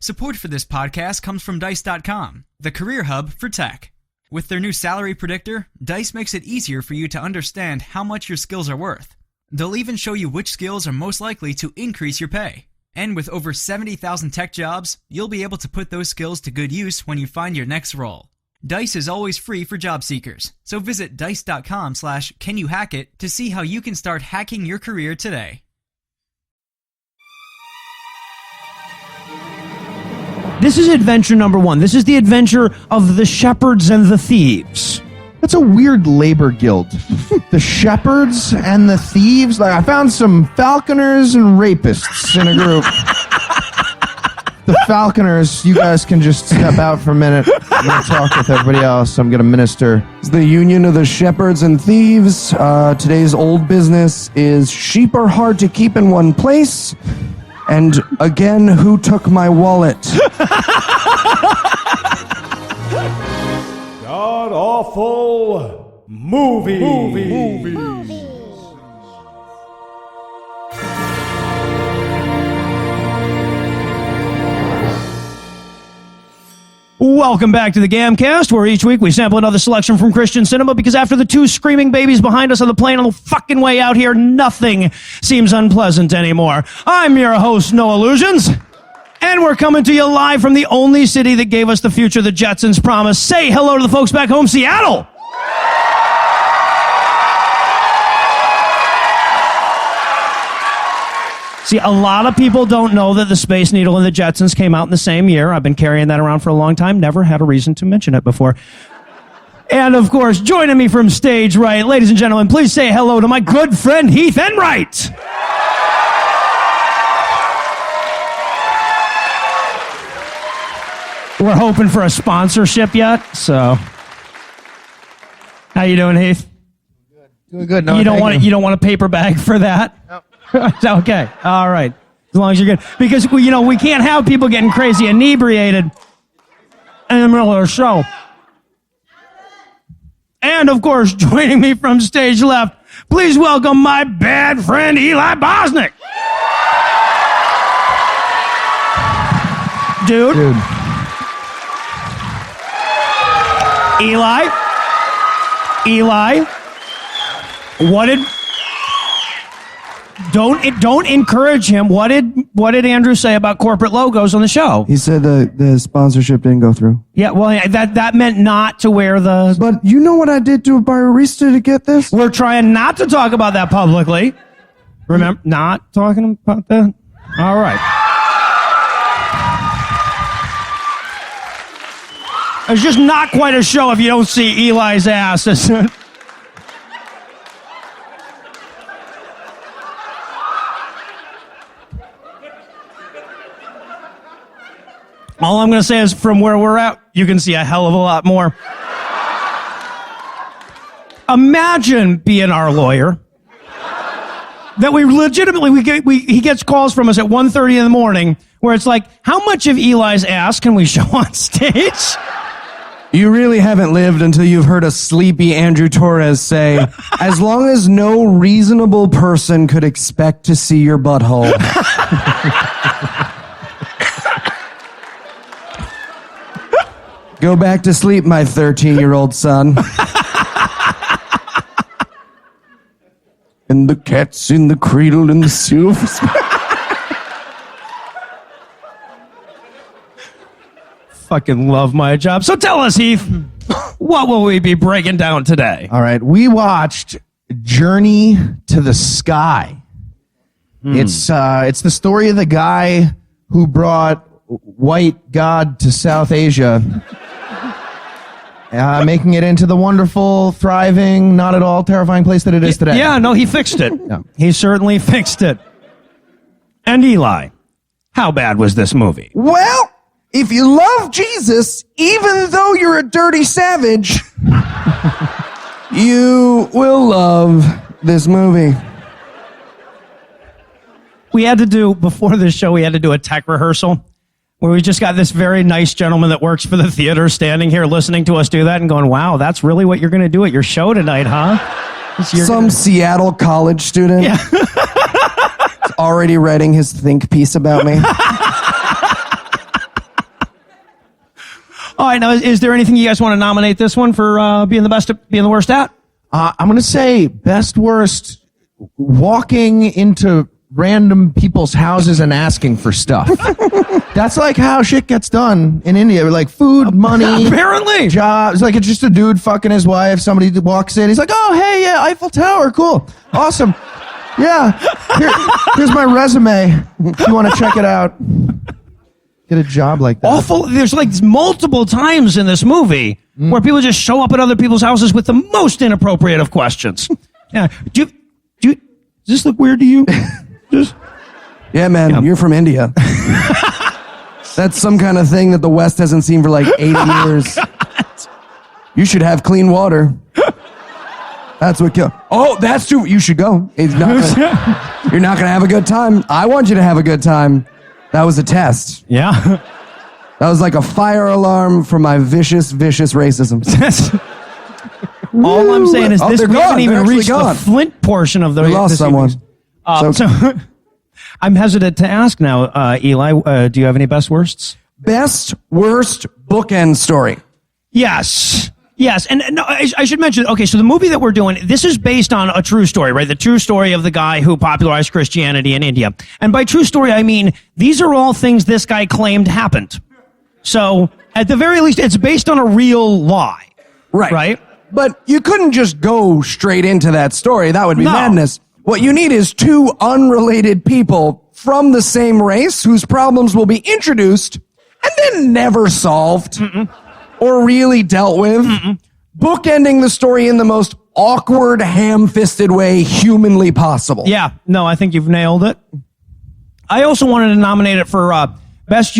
Support for this podcast comes from Dice.com, the career hub for tech. With their new salary predictor, Dice makes it easier for you to understand how much your skills are worth. They'll even show you which skills are most likely to increase your pay. And with over 70,000 tech jobs, you'll be able to put those skills to good use when you find your next role. Dice is always free for job seekers, so visit dice.com/canyouhackit to see how you can start hacking your career today. This is adventure number 1. This is the adventure of the shepherds and the thieves. That's a weird labor guild. The shepherds and the thieves. Like, I found some falconers and rapists in a group. The falconers, you guys can just step out for a minute. I'm going to talk with everybody else. I'm going to minister. It's the Union of the Shepherds and Thieves. Today's old business is sheep are hard to keep in one place. And again, who took my wallet? God-awful movies. Welcome back to the GAM cast, where each week we sample another selection from Christian cinema, because after the 2 screaming babies behind us on the plane on the fucking way out here, nothing seems unpleasant anymore. I'm your host, Noah Lugeons, and we're coming to you live from the only city that gave us the future the Jetsons promised. Say hello to the folks back home, Seattle! See, a lot of people don't know that the Space Needle and the Jetsons came out in the same year. I've been carrying that around for a long time. Never had a reason to mention it before. And, of course, joining me from stage right, ladies and gentlemen, please say hello to my good friend Heath and Noah. We're hoping for a sponsorship yet, so... How you doing, Heath? Doing good. No, you don't want a paper bag for that? No. Okay, all right. As long as you're good. Because, we can't have people getting crazy inebriated in the middle of the show. And, of course, joining me from stage left, please welcome my bad friend Eli Bosnick. Dude. Eli, what did... Don't encourage him. What did Andrew say about corporate logos on the show? He said the sponsorship didn't go through. Yeah, well, that meant not to wear the... But you know what I did to a barista to get this? We're trying not to talk about that publicly. Remember, not talking about that? All right. It's just not quite a show if you don't see Eli's ass. All I'm going to say is from where we're at, you can see a hell of a lot more. Imagine being our lawyer. That we legitimately, he gets calls from us at 1:30 in the morning where it's like, how much of Eli's ass can we show on stage? You really haven't lived until you've heard a sleepy Andrew Torres say, as long as no reasonable person could expect to see your butthole. Go back to sleep, my 13-year-old son. And the cat's in the cradle and the silver spoon. Fucking love my job. So tell us, Heath, what will we be breaking down today? All right, we watched Journey to the Sky. It's the story of the guy who brought white God to South Asia, making it into the wonderful, thriving, not at all terrifying place that it is today. Yeah, no, he fixed it. Yeah. He certainly fixed it. And Eli, how bad was this movie? Well, if you love Jesus, even though you're a dirty savage, you will love this movie. Before this show, we had to do a tech rehearsal where we just got this very nice gentleman that works for the theater standing here listening to us do that and going, wow, that's really what you're going to do at your show tonight, huh? Seattle college student. Yeah. Already writing his think piece about me. All right, now, is there anything you guys want to nominate this one for being the best, being the worst at? I'm going to say best worst, walking into random people's houses and asking for stuff. That's like how shit gets done in India. Like food, money, Apparently. jobs. Like it's just a dude fucking his wife. Somebody walks in. He's like, oh, hey, yeah, Eiffel Tower. Cool. Awesome. Yeah. Here's my resume. If you want to check it out. Get a job like that. Awful. There's like multiple times in this movie where people just show up at other people's houses with the most inappropriate of questions. Yeah. Does this look weird to you? Yeah, man, you're from India. That's some kind of thing that the West hasn't seen for like 80 years. You should have clean water. That's what kills. Oh, that's true. You should go. You're not going to have a good time. I want you to have a good time. That was a test. Yeah. That was like a fire alarm for my vicious racism. All I'm saying is Oh, this, they're we haven't gone. even They're actually reached gone. the Flint portion of the We lost this someone. evening's- So I'm hesitant to ask now, Eli, do you have any best worsts? Best, worst bookend story. Yes. Yes. And no, I should mention, okay, so the movie that we're doing, this is based on a true story, right? The true story of the guy who popularized Christianity in India. And by true story, I mean, these are all things this guy claimed happened. So at the very least, it's based on a real lie. Right. Right? But you couldn't just go straight into that story. That would be No. madness. What you need is two unrelated people from the same race whose problems will be introduced and then never solved or really dealt with. Bookending the story in the most awkward, ham-fisted way humanly possible. Yeah. No, I think you've nailed it. I also wanted to nominate it for best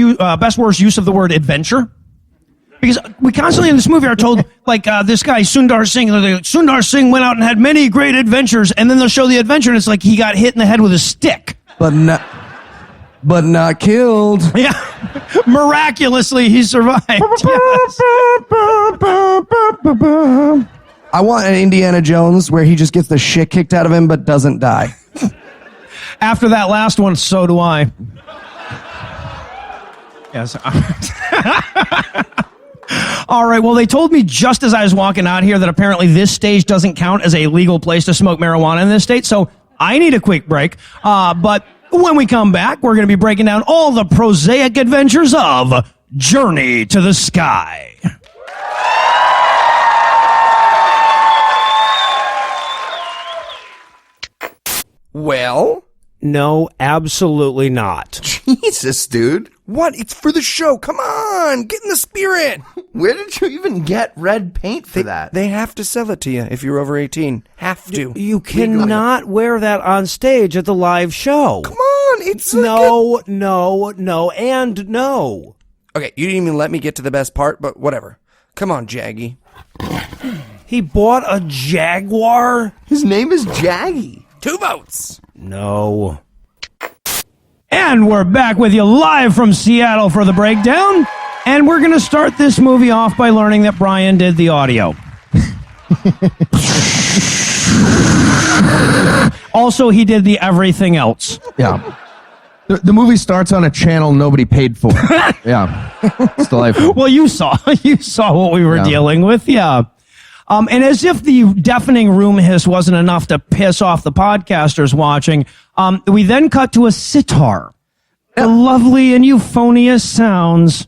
worst use of the word adventure. Because we constantly in this movie are told, like, this guy, Sundar Singh, Sundar Singh went out and had many great adventures, and then they'll show the adventure, and it's like he got hit in the head with a stick. But not killed. Yeah. Miraculously, he survived. Yes. I want an Indiana Jones where he just gets the shit kicked out of him but doesn't die. After that last one, so do I. Yes. All right, well, they told me just as I was walking out here that apparently this stage doesn't count as a legal place to smoke marijuana in this state, so I need a quick break. But when we come back, we're going to be breaking down all the prosaic adventures of Journey to the Sky. Well, No, absolutely not. Jesus, dude. What? It's for the show. Come on, get in the spirit. Where did you even get red paint for that? They have to sell it to you if you're over 18. Have to. You cannot wear that on stage at the live show. Come on, it's No. Okay, you didn't even let me get to the best part, but whatever. Come on, Jaggy. He bought a Jaguar? His name is Jaggy. 2 votes. No. And we're back with you live from Seattle for the breakdown. And we're going to start this movie off by learning that Brian did the audio. Also, he did the everything else. Yeah. The movie starts on a channel nobody paid for. Yeah. It's delightful. Well, you saw what we were Yeah. dealing with. Yeah. And as if the deafening room hiss wasn't enough to piss off the podcasters watching, we then cut to a sitar. The lovely and euphonious sounds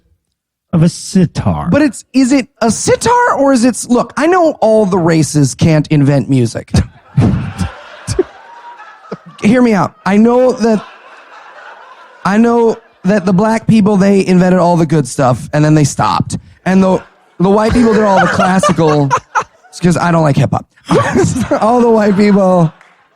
of a sitar. But is it a sitar or is it, look, I know all the races can't invent music. Hear me out. I know that the black people, they invented all the good stuff and then they stopped. And the white people did all the classical, because I don't like hip hop. All the white people,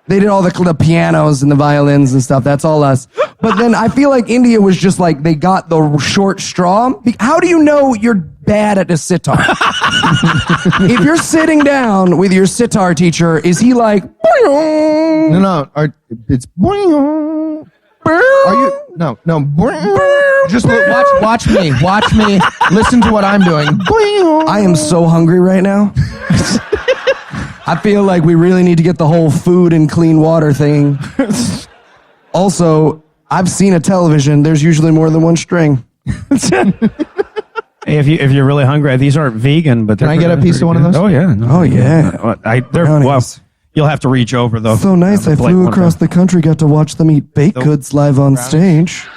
they did all the pianos and the violins and stuff. That's all us. But then I feel like India was just like, they got the short straw. How do you know you're bad at a sitar? If you're sitting down with your sitar teacher, is he like, No. It's. Are you? No. Just watch me. Watch me. Listen to what I'm doing. I am so hungry right now. I feel like we really need to get the whole food and clean water thing. Also, I've seen a television. There's usually more than one string. Hey, if you're really hungry, these aren't vegan, but Can I get a piece of one of those? Oh yeah. No, Oh, yeah. They're Brownies. well. You'll have to reach over though. So nice. I Blake flew one across time. the country, got to watch them eat baked goods live on stage.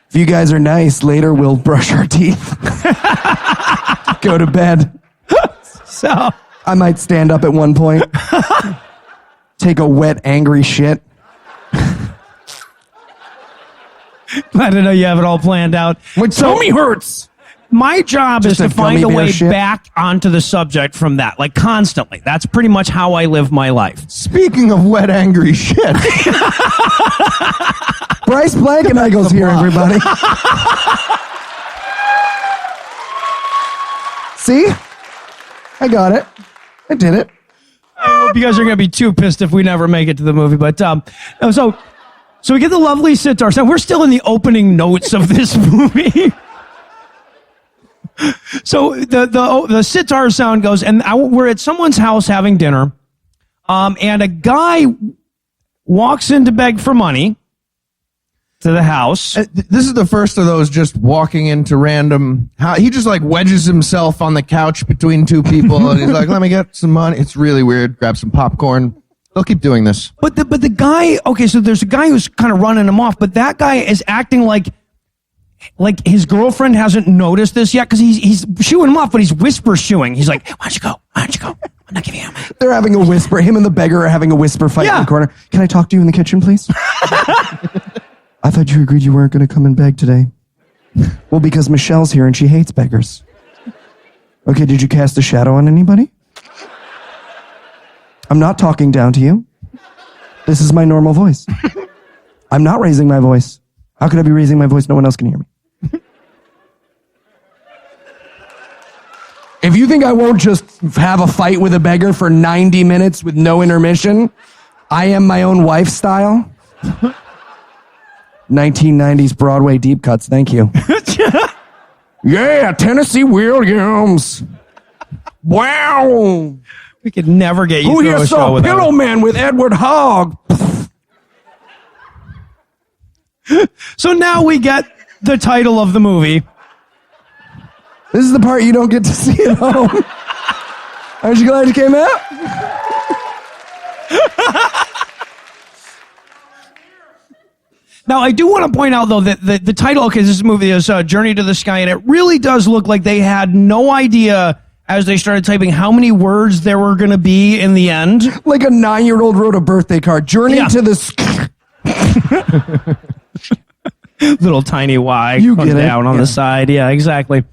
If you guys are nice, later we'll brush our teeth. Go to bed. So I might stand up at one point. Take a wet, angry shit. glad to know you have it all planned out. My tummy hurts. My job is Just a to find a gummy bear way shit? back onto the subject from that, like constantly. That's pretty much how I live my life. Speaking of wet, angry shit. Bryce Blankeneggel's here, everybody. See? I got it. I did it. I hope you guys are going to be too pissed if we never make it to the movie. But so we get the lovely sitars. Now we're still in the opening notes of this movie. So the sitar sound goes, and we're at someone's house having dinner, and a guy walks in to beg for money to the house. This is the first of those just walking into random. He just like wedges himself on the couch between two people, and he's like, "Let me get some money." It's really weird. Grab some popcorn. They'll keep doing this. But the guy, okay, so there's a guy who's kind of running him off, but that guy is acting like his girlfriend hasn't noticed this yet because he's shooing him off, but he's whisper shooing. He's like, "Why don't you go? Why don't you go? I'm not giving you money." They're having a whisper. Him and the beggar are having a whisper fight in the corner. Can I talk to you in the kitchen, please? I thought you agreed you weren't going to come and beg today. Well, because Michelle's here and she hates beggars. Okay, did you cast a shadow on anybody? I'm not talking down to you. This is my normal voice. I'm not raising my voice. How could I be raising my voice? No one else can hear me. If you think I won't just have a fight with a beggar for 90 minutes with no intermission, I am my own wife style. 1990s Broadway deep cuts, thank you. Yeah, Tennessee Williams. Wow. We could never get you Who through here a show saw without Pillow Man with Edward Hogg? So now we get the title of the movie. This is the part you don't get to see at home. Aren't you glad you came out? Now, I do want to point out, though, that the title, okay, this movie is Journey to the Sky, and it really does look like they had no idea as they started typing how many words there were going to be in the end. Like a 9-year-old wrote a birthday card. Journey to the Sky. Little tiny Y You comes get it. down on the side. Yeah, exactly.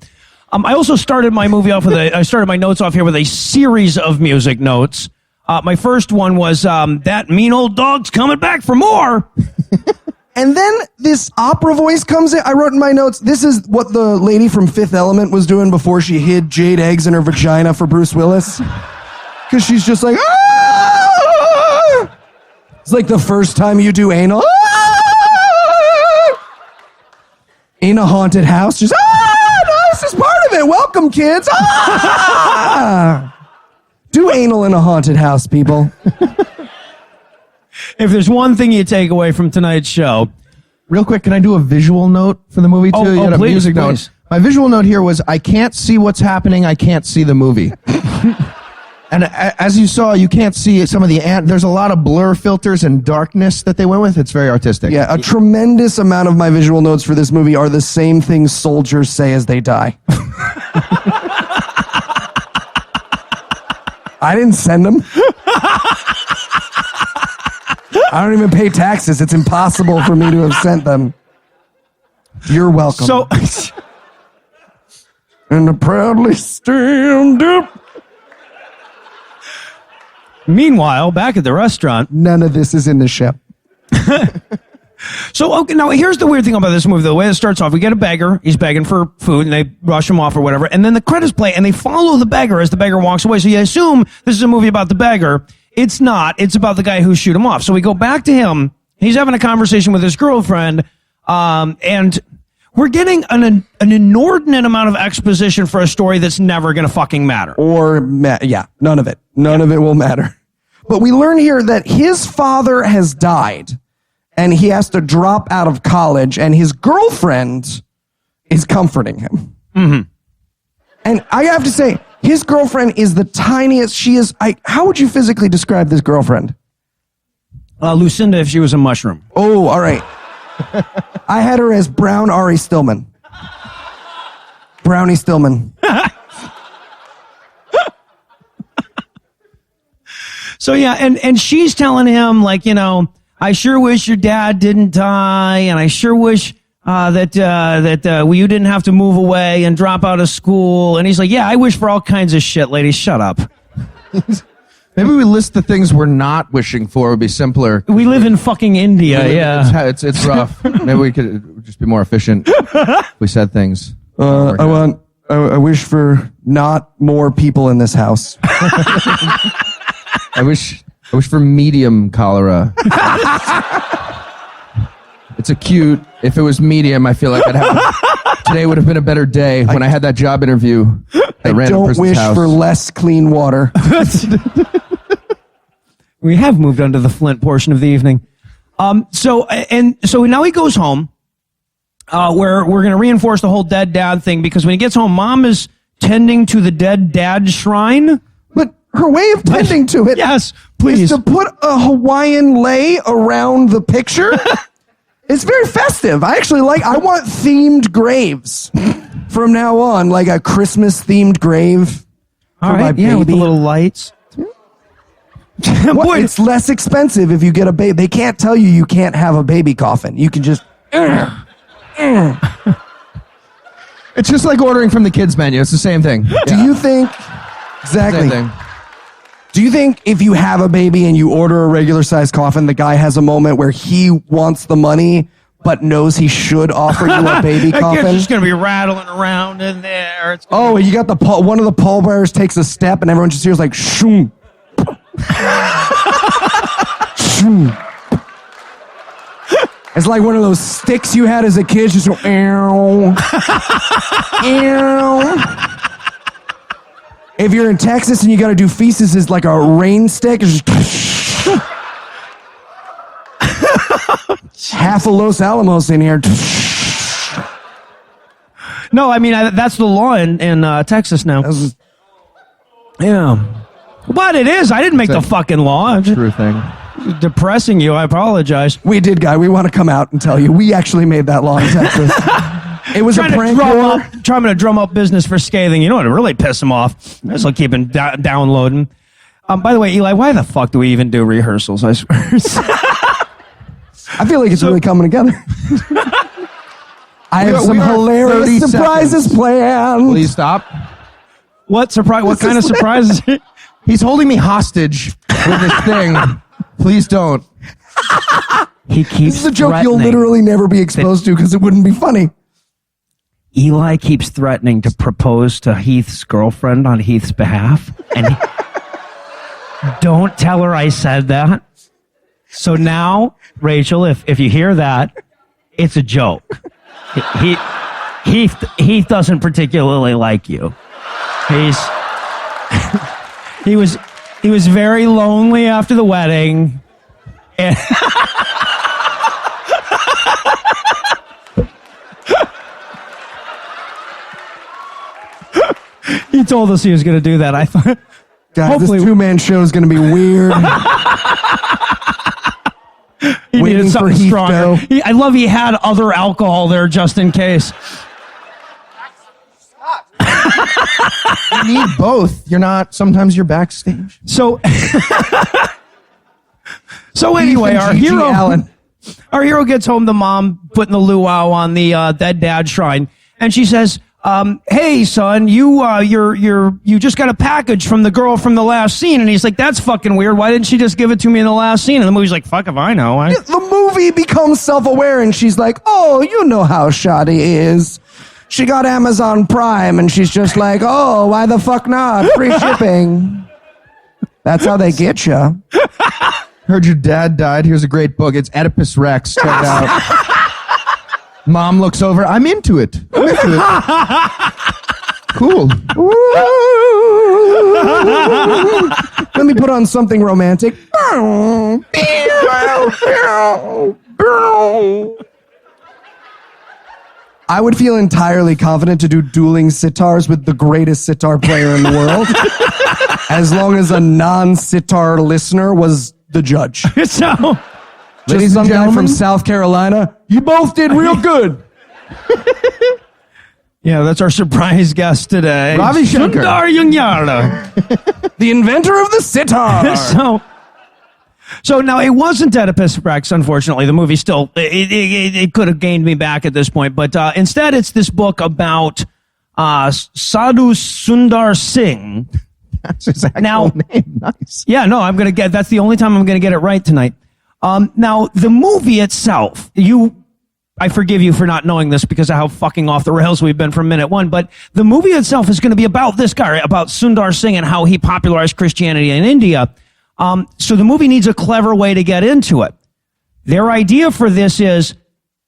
I also started my movie off with I started my notes off here with a series of music notes. My first one was that mean old dog's coming back for more. And then this opera voice comes in. I wrote in my notes, this is what the lady from Fifth Element was doing before she hid jade eggs in her vagina for Bruce Willis. Because she's just like, ah! It's like the first time you do anal. Ah! In a haunted house, just, no, this is part of it. Welcome, kids. Ah! Do anal in a haunted house, people. If there's one thing you take away from tonight's show. Real quick, can I do a visual note for the movie, too? You had a please, music please. note. My visual note here was, I can't see what's happening, I can't see the movie. And as you saw, you can't see some of the there's a lot of blur filters and darkness that they went with. It's very artistic. Yeah, a tremendous amount of my visual notes for this movie are the same things soldiers say as they die. I didn't send them. I don't even pay taxes. It's impossible for me to have sent them. You're welcome. So, And I proudly stand up. meanwhile, back at the restaurant. None of this is in the show. So, okay, now here's the weird thing about this movie. The way it starts off, we get a beggar. He's begging for food, and they rush him off or whatever. And then the credits play, and they follow the beggar as the beggar walks away. So you assume this is a movie about the beggar. It's not. It's about the guy who shoot him off. So we go back to him. He's having a conversation with his girlfriend, and we're getting an inordinate amount of exposition for a story that's never going to fucking matter. Yeah, none of it. None of it will matter. But we learn here that his father has died, and he has to drop out of college, and his girlfriend is comforting him. Mm-hmm. And I have to say, his girlfriend is the tiniest. She is. How would you physically describe this girlfriend? Lucinda, if she was a mushroom. Oh, all right. I had her as Brown Ari Stillman. Brownie Stillman. So yeah, and she's telling him, like, I sure wish your dad didn't die, and I sure wish that you didn't have to move away and drop out of school. And he's like, yeah, I wish for all kinds of shit, lady. Shut up. Maybe we list the things we're not wishing for. It would be simpler. We live in fucking India, yeah. It's rough. Maybe we could just be more efficient. We said things. I wish for not more people in this house. I wish for medium cholera. It's acute. If it was medium, I feel like today would have been a better day when I had that job interview. I don't wish for less clean water. We have moved on to the Flint portion of the evening. So now he goes home. Where we're going to reinforce the whole dead dad thing, because when he gets home, mom is tending to the dead dad shrine. But her way of tending to it, yes, please, is to put a Hawaiian lei around the picture. It's very festive. I want themed graves from now on, like a Christmas themed grave. All right, yeah, with the little lights. Boy, it's less expensive if you get a baby. They can't tell you can't have a baby coffin. You can just. It's just like ordering from the kids menu. It's the same thing. Do you think exactly? Same thing. Do you think if you have a baby and you order a regular size coffin, the guy has a moment where he wants the money but knows he should offer you a baby coffin? That kid's just gonna be rattling around in there. You got one of the pallbearers takes a step and everyone just hears like shoom. Shoom. It's like one of those sticks you had as a kid, just go, ew. Ew. If you're in Texas and you got to do feces, it's like a rain stick. It's just half of Los Alamos in here. No, I mean, that's the law in Texas now. Yeah. But it is. I didn't make the fucking law. True thing. Depressing you. I apologize. We did, guy. We want to come out and tell you. We actually made that law in Texas. It was a prank war. Trying to drum up business for scathing. You know what would really piss him off? This will keep him downloading. By the way, Eli, why the fuck do we even do rehearsals? I swear. I feel like it's really coming together. I have some hilarious surprises planned. Please stop. What surprise? What kind of surprises? He's holding me hostage with this thing. Please don't. He keeps This is a joke you'll literally never be exposed to because it wouldn't be funny. Eli keeps threatening to propose to Heath's girlfriend on Heath's behalf. And don't tell her I said that. So now, Rachel, if you hear that, it's a joke. Heath doesn't particularly like you. He was very lonely after the wedding. And he told us he was going to do that. I thought, guys, this two-man show is going to be weird. He needed something stronger. I love he had other alcohol there just in case. You need both. Sometimes you're backstage. So anyway, our hero gets home. The mom putting the luau on the dead dad shrine, and she says, "Hey, son, you just got a package from the girl from the last scene." And he's like, "That's fucking weird. Why didn't she just give it to me in the last scene?" And the movie's like, "Fuck if I know." The movie becomes self-aware, and she's like, "Oh, you know how Shadi is. She got Amazon Prime, and she's just like, oh, why the fuck not? Free shipping." That's how they get you. Heard your dad died. Here's a great book. It's Oedipus Rex. Check it out. Mom looks over. I'm into it. Cool. Let me put on something romantic. I would feel entirely confident to do dueling sitars with the greatest sitar player in the world, as long as a non-sitar listener was the judge. So, Just some guy from South Carolina. You both did real good. yeah, that's our surprise guest today. Ravi Shankar. Sundar Jungnyarla. The inventor of the sitar. So now it wasn't Oedipus Rex, unfortunately. The movie still, it could have gained me back at this point, but instead it's this book about Sadhu Sundar Singh. That's his actual Now- name. Nice. Yeah, no, that's the only time I'm going to get it right tonight. Now, the movie itself, I forgive you for not knowing this because of how fucking off the rails we've been from minute one, but the movie itself is going to be about this guy, right? About Sundar Singh and how he popularized Christianity in India. So the movie needs a clever way to get into it. Their idea for this is,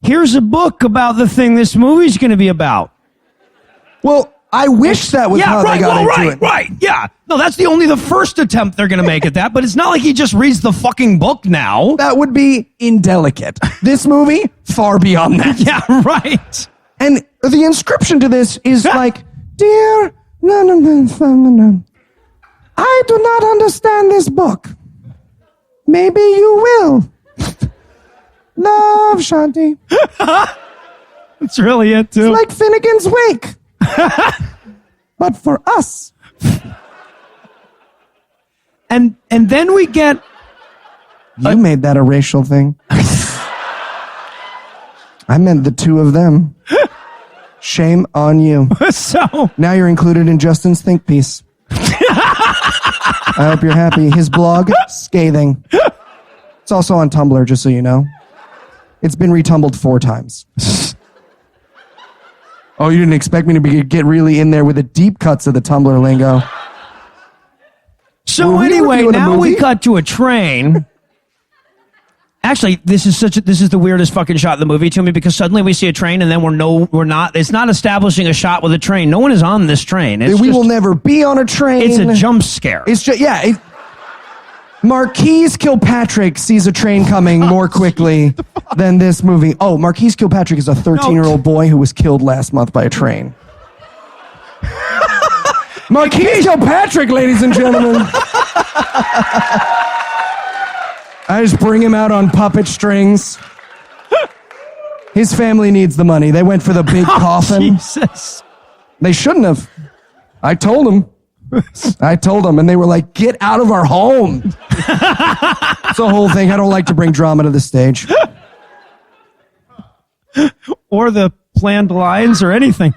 here's a book about the thing this movie's going to be about. Well, I wish that was how they got into it. Right, yeah. No, that's the first attempt they're going to make at that, but it's not like he just reads the fucking book now. That would be indelicate. This movie, far beyond that. Yeah, right. And the inscription to this is like, Dear, no. I do not understand this book. Maybe you will. Love, Shanti. That's really it, too. Like Finnegan's Wake. But for us. And then we get... You made that a racial thing. I meant the two of them. Shame on you. So... Now you're included in Justin's think piece. I hope you're happy. His blog, scathing. It's also on Tumblr, just so you know. It's been retumbled 4 times. Oh, you didn't expect me to get really in there with the deep cuts of the Tumblr lingo. So Were we anyway, reviewing a now we movie? cut to a train. Actually, this is the weirdest fucking shot in the movie to me because suddenly we see a train and then we're not. It's not establishing a shot with a train. No one is on this train. We will never be on a train. It's a jump scare. It's just, yeah. Marquise Kilpatrick sees a train coming more quickly than this movie. Oh, Marquise Kilpatrick is a 13-year-old boy who was killed last month by a train. Marquise Kilpatrick, ladies and gentlemen. I just bring him out on puppet strings. His family needs the money. They went for the big coffin. Jesus. They shouldn't have. I told them. And they were like, get out of our home. It's the whole thing. I don't like to bring drama to the stage. Or the planned lines or anything.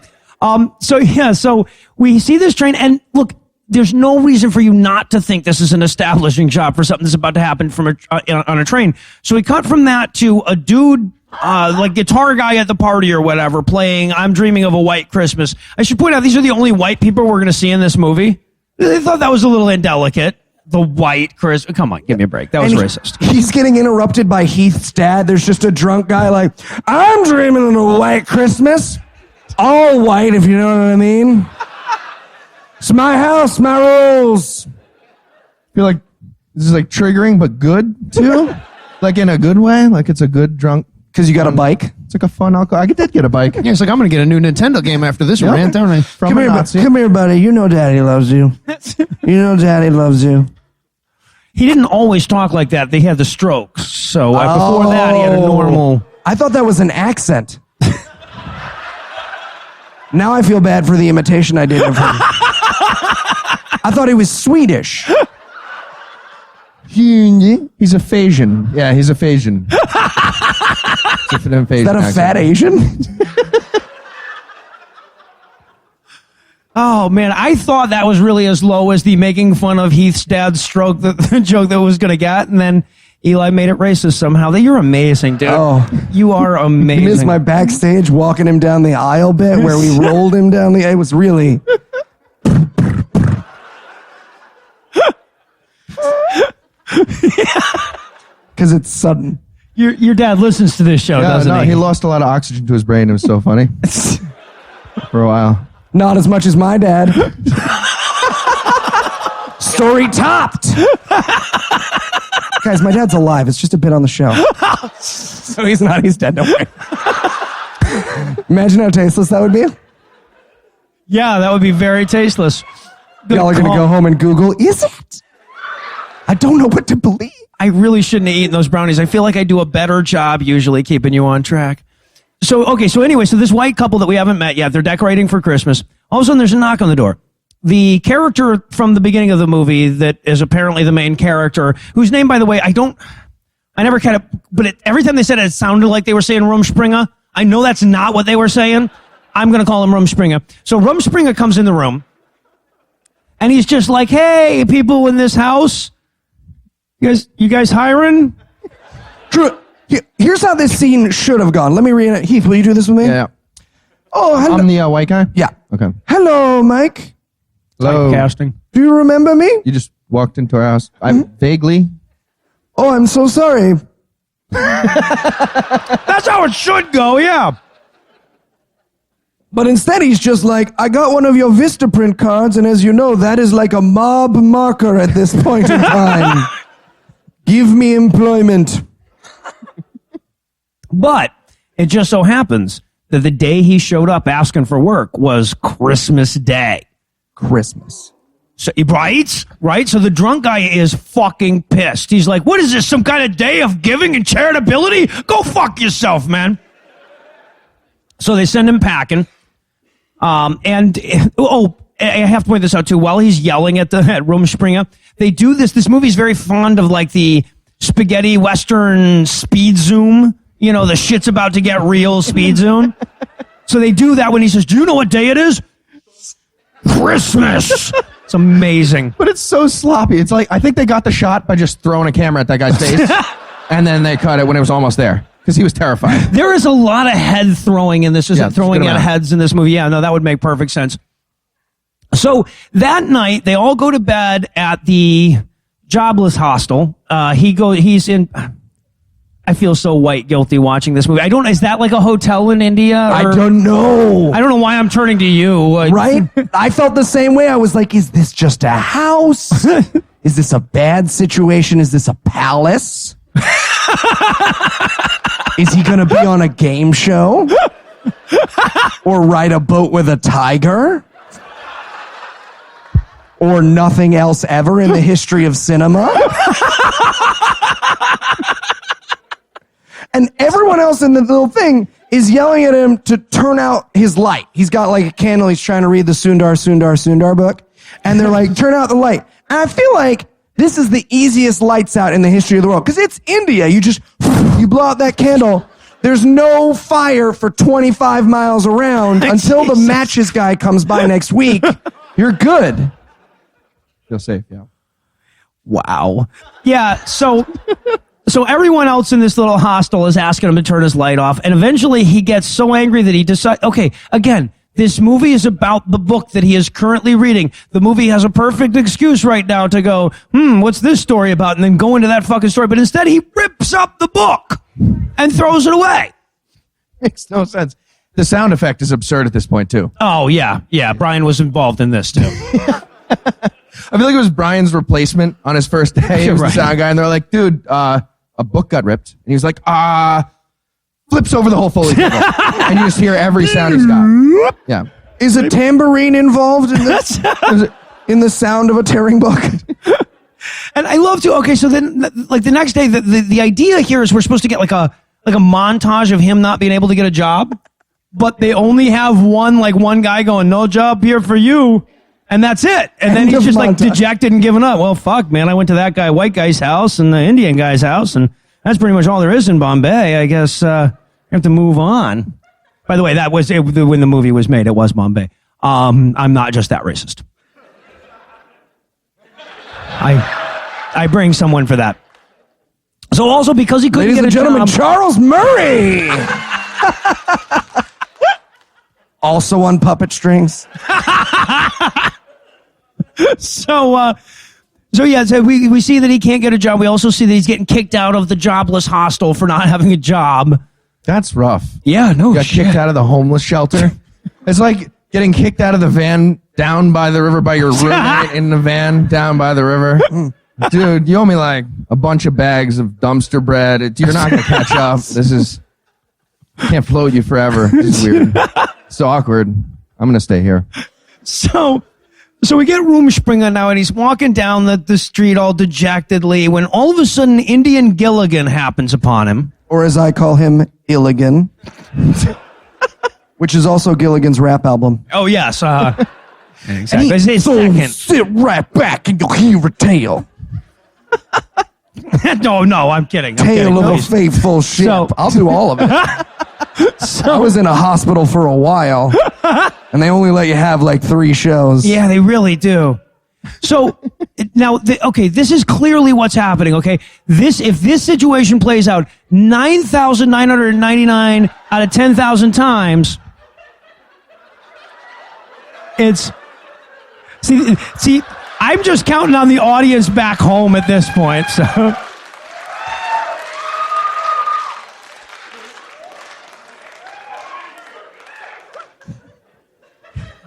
So we see this train and look, there's no reason for you not to think this is an establishing shot for something that's about to happen on a train. So we cut from that to a dude, like guitar guy at the party or whatever, playing I'm Dreaming of a White Christmas. I should point out, these are the only white people we're going to see in this movie. They thought that was a little indelicate. The white Christmas. Come on, give me a break. That was racist. He's getting interrupted by Heath's dad. There's just a drunk guy like, I'm dreaming of a white Christmas. All white, if you know what I mean. It's my house, my rules. I feel like this is like triggering, but good too. Like in a good way. Like it's a good drunk. Because you got a bike? It's like a fun alcohol. I did get a bike. Yeah, it's like, I'm going to get a new Nintendo game after this rant, aren't I? From a Nazi. Come here, buddy. You know Daddy loves you. You know Daddy loves you. He didn't always talk like that. They had the strokes. So before that, he had a normal... I thought that was an accent. Now I feel bad for the imitation I did of him. I thought he was Swedish. He's a Phasian. Yeah, he's a Phasian. Is that a fat Asian? Oh, man, I thought that was really as low as the making fun of Heath's dad's stroke, the joke that was going to get, and then Eli made it racist somehow. You're amazing, dude. Oh. You are amazing. You missed my backstage walking him down the aisle bit where we rolled him down the aisle. It was really... Because it's sudden. Your dad listens to this show, doesn't he? He lost a lot of oxygen to his brain. It was so funny. For a while. Not as much as my dad. Story topped. Guys, my dad's alive. It's just a bit on the show. So he's not. He's dead. Don't worry. Imagine how tasteless that would be. Yeah, that would be very tasteless. Good Y'all are going to call. go home and Google, is it? I don't know what to believe. I really shouldn't have eaten those brownies. I feel like I do a better job usually keeping you on track. So this white couple that we haven't met yet, they're decorating for Christmas. All of a sudden, there's a knock on the door. The character from the beginning of the movie that is apparently the main character, whose name, by the way, I never kind of, but every time they said it sounded like they were saying Rumspringa. I know that's not what they were saying. I'm going to call him Rumspringa. So Rumspringa comes in the room, and he's just like, hey, people in this house, you guys hiring? Drew, here's how this scene should have gone. Let me read it. Heath, will you do this with me? Yeah. Oh, hello. I'm the white guy? Yeah. Okay. Hello, Mike. Hello. Casting. Do you remember me? You just walked into our house. I vaguely. Oh, I'm so sorry. That's how it should go, yeah. But instead, he's just like, I got one of your Vistaprint cards, and as you know, that is like a mob marker at this point in time. Give me employment. But it just so happens that the day he showed up asking for work was Christmas Day. Christmas. So, right? So the drunk guy is fucking pissed. He's like, what is this, some kind of day of giving and charitability? Go fuck yourself, man. So they send him packing. I have to point this out too. While he's yelling at Rumspringa, they do this. This movie's very fond of like the spaghetti western speed zoom. You know, the shit's about to get real speed zoom. So they do that when he says, do you know what day it is? Christmas. It's amazing. But it's so sloppy. It's like, I think they got the shot by just throwing a camera at that guy's face. And then they cut it when it was almost there. Because he was terrified. There is a lot of head throwing in this. Throwing at heads in this movie. Yeah, no, that would make perfect sense. So that night, they all go to bed at the jobless hostel. He's in... I feel so white guilty watching this movie. Is that like a hotel in India? I don't know. I don't know why I'm turning to you. Right? I felt the same way. I was like, is this just a house? Is this a bad situation? Is this a palace? Is he going to be on a game show? Or ride a boat with a tiger? Or nothing else ever in the history of cinema? And everyone else in the little thing is yelling at him to turn out his light. He's got like a candle. He's trying to read the Sundar book. And they're like, turn out the light. And I feel like this is the easiest lights out in the history of the world. Because it's India. You blow out that candle. There's no fire for 25 miles around until the matches guy comes by next week. You're good. Feel safe, yeah. Wow. Yeah, so everyone else in this little hostel is asking him to turn his light off, and eventually he gets so angry that he decides, okay, again, this movie is about the book that he is currently reading. The movie has a perfect excuse right now to go, what's this story about? And then go into that fucking story. But instead he rips up the book and throws it away. Makes no sense. The sound effect is absurd at this point, too. Oh, yeah. Yeah, Brian was involved in this, too. I feel like it was Brian's replacement on his first day. He was the sound guy, and they're like, dude, a book got ripped. And he was like, flips over the whole Foley table. And you just hear every sound he's got. Yeah. Is a tambourine involved in this? In the sound of a tearing book? And I love to, okay, so then, like, the next day, the idea here is we're supposed to get, like a montage of him not being able to get a job, but they only have one guy going, no job here for you, and that's it. And then he's just, like, dejected and giving up. Well, fuck, man, I went to that white guy's house and the Indian guy's house, and that's pretty much all there is in Bombay. I guess I have to move on. By the way, that was when the movie was made. It was Bombay. I'm not just that racist. I bring someone for that. So also because he couldn't get a job. Ladies and gentlemen, Charles Murray. Also on puppet strings. So we see that he can't get a job. We also see that he's getting kicked out of the jobless hostel for not having a job. That's rough. Yeah, no Got shit. kicked out of the homeless shelter. It's like getting kicked out of the van down by the river by your roommate in the van down by the river. Dude, you owe me like a bunch of bags of dumpster bread. You're not going to catch up. This is... Can't float you forever. It's weird. It's awkward. I'm going to stay here. So we get Rumspringa now, and he's walking down the street all dejectedly when all of a sudden Indian Gilligan happens upon him. Or as I call him, Illigan. Which is also Gilligan's rap album. Oh, yes. Exactly. It's his second. Sit right back and you'll hear a tale. No, I'm kidding. Tale of a Please. faithful ship. So- I'll do all of it. I was in a hospital for a while, and they only let you have like 3 shows. Yeah, they really do. So now, this is clearly what's happening. Okay, if this situation plays out 9,999 out of 10,000 times, it's see. I'm just counting on the audience back home at this point. So.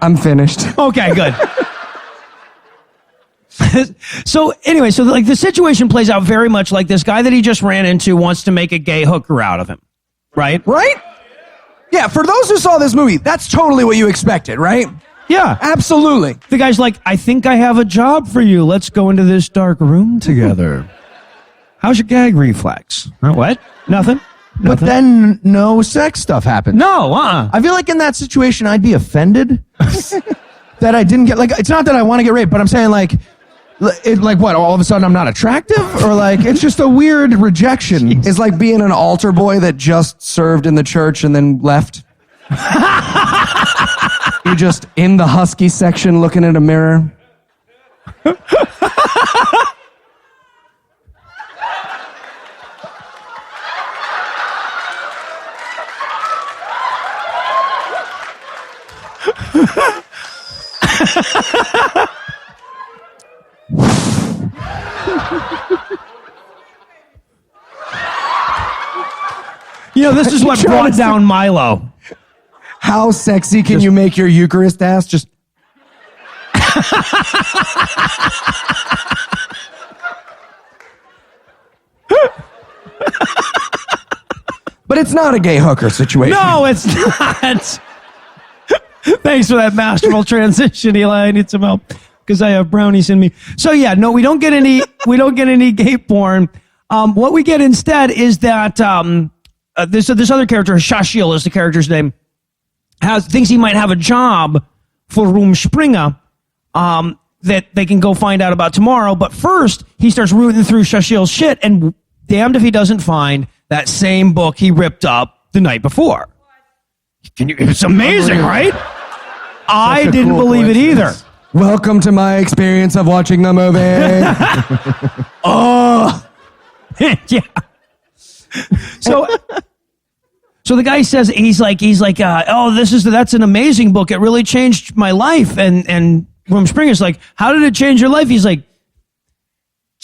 I'm finished. Okay, good. So anyway, like the situation plays out very much like this guy that he just ran into wants to make a gay hooker out of him, right? Right? Yeah, for those who saw this movie, that's totally what you expected, right? Yeah. Absolutely. The guy's like, I think I have a job for you. Let's go into this dark room together. How's your gag reflex? What? Nothing? But then no sex stuff happened. No, I feel like in that situation, I'd be offended that I didn't get, like, it's not that I want to get raped, but I'm saying, like what, all of a sudden I'm not attractive? Or, like, it's just a weird rejection. It's like being an altar boy that just served in the church and then left. You're just in the husky section looking at a mirror. You know, this is what brought down Milo. How sexy can you make your Eucharist ass? Just. But it's not a gay hooker situation. No, it's not. Thanks for that masterful transition, Eli. I need some help because I have brownies in me. So yeah, no, we don't get any gay porn. What we get instead is that this other character, Shashil is the character's name, thinks he might have a job for Rumspringa that they can go find out about tomorrow. But first, he starts rooting through Shashil's shit, and damned if he doesn't find that same book he ripped up the night before. It's amazing, right? I didn't believe it either. Welcome to my experience of watching the movie. Oh, yeah. So the guy says he's like, oh, that's an amazing book. It really changed my life. And Rumspringa's like, how did it change your life? He's like,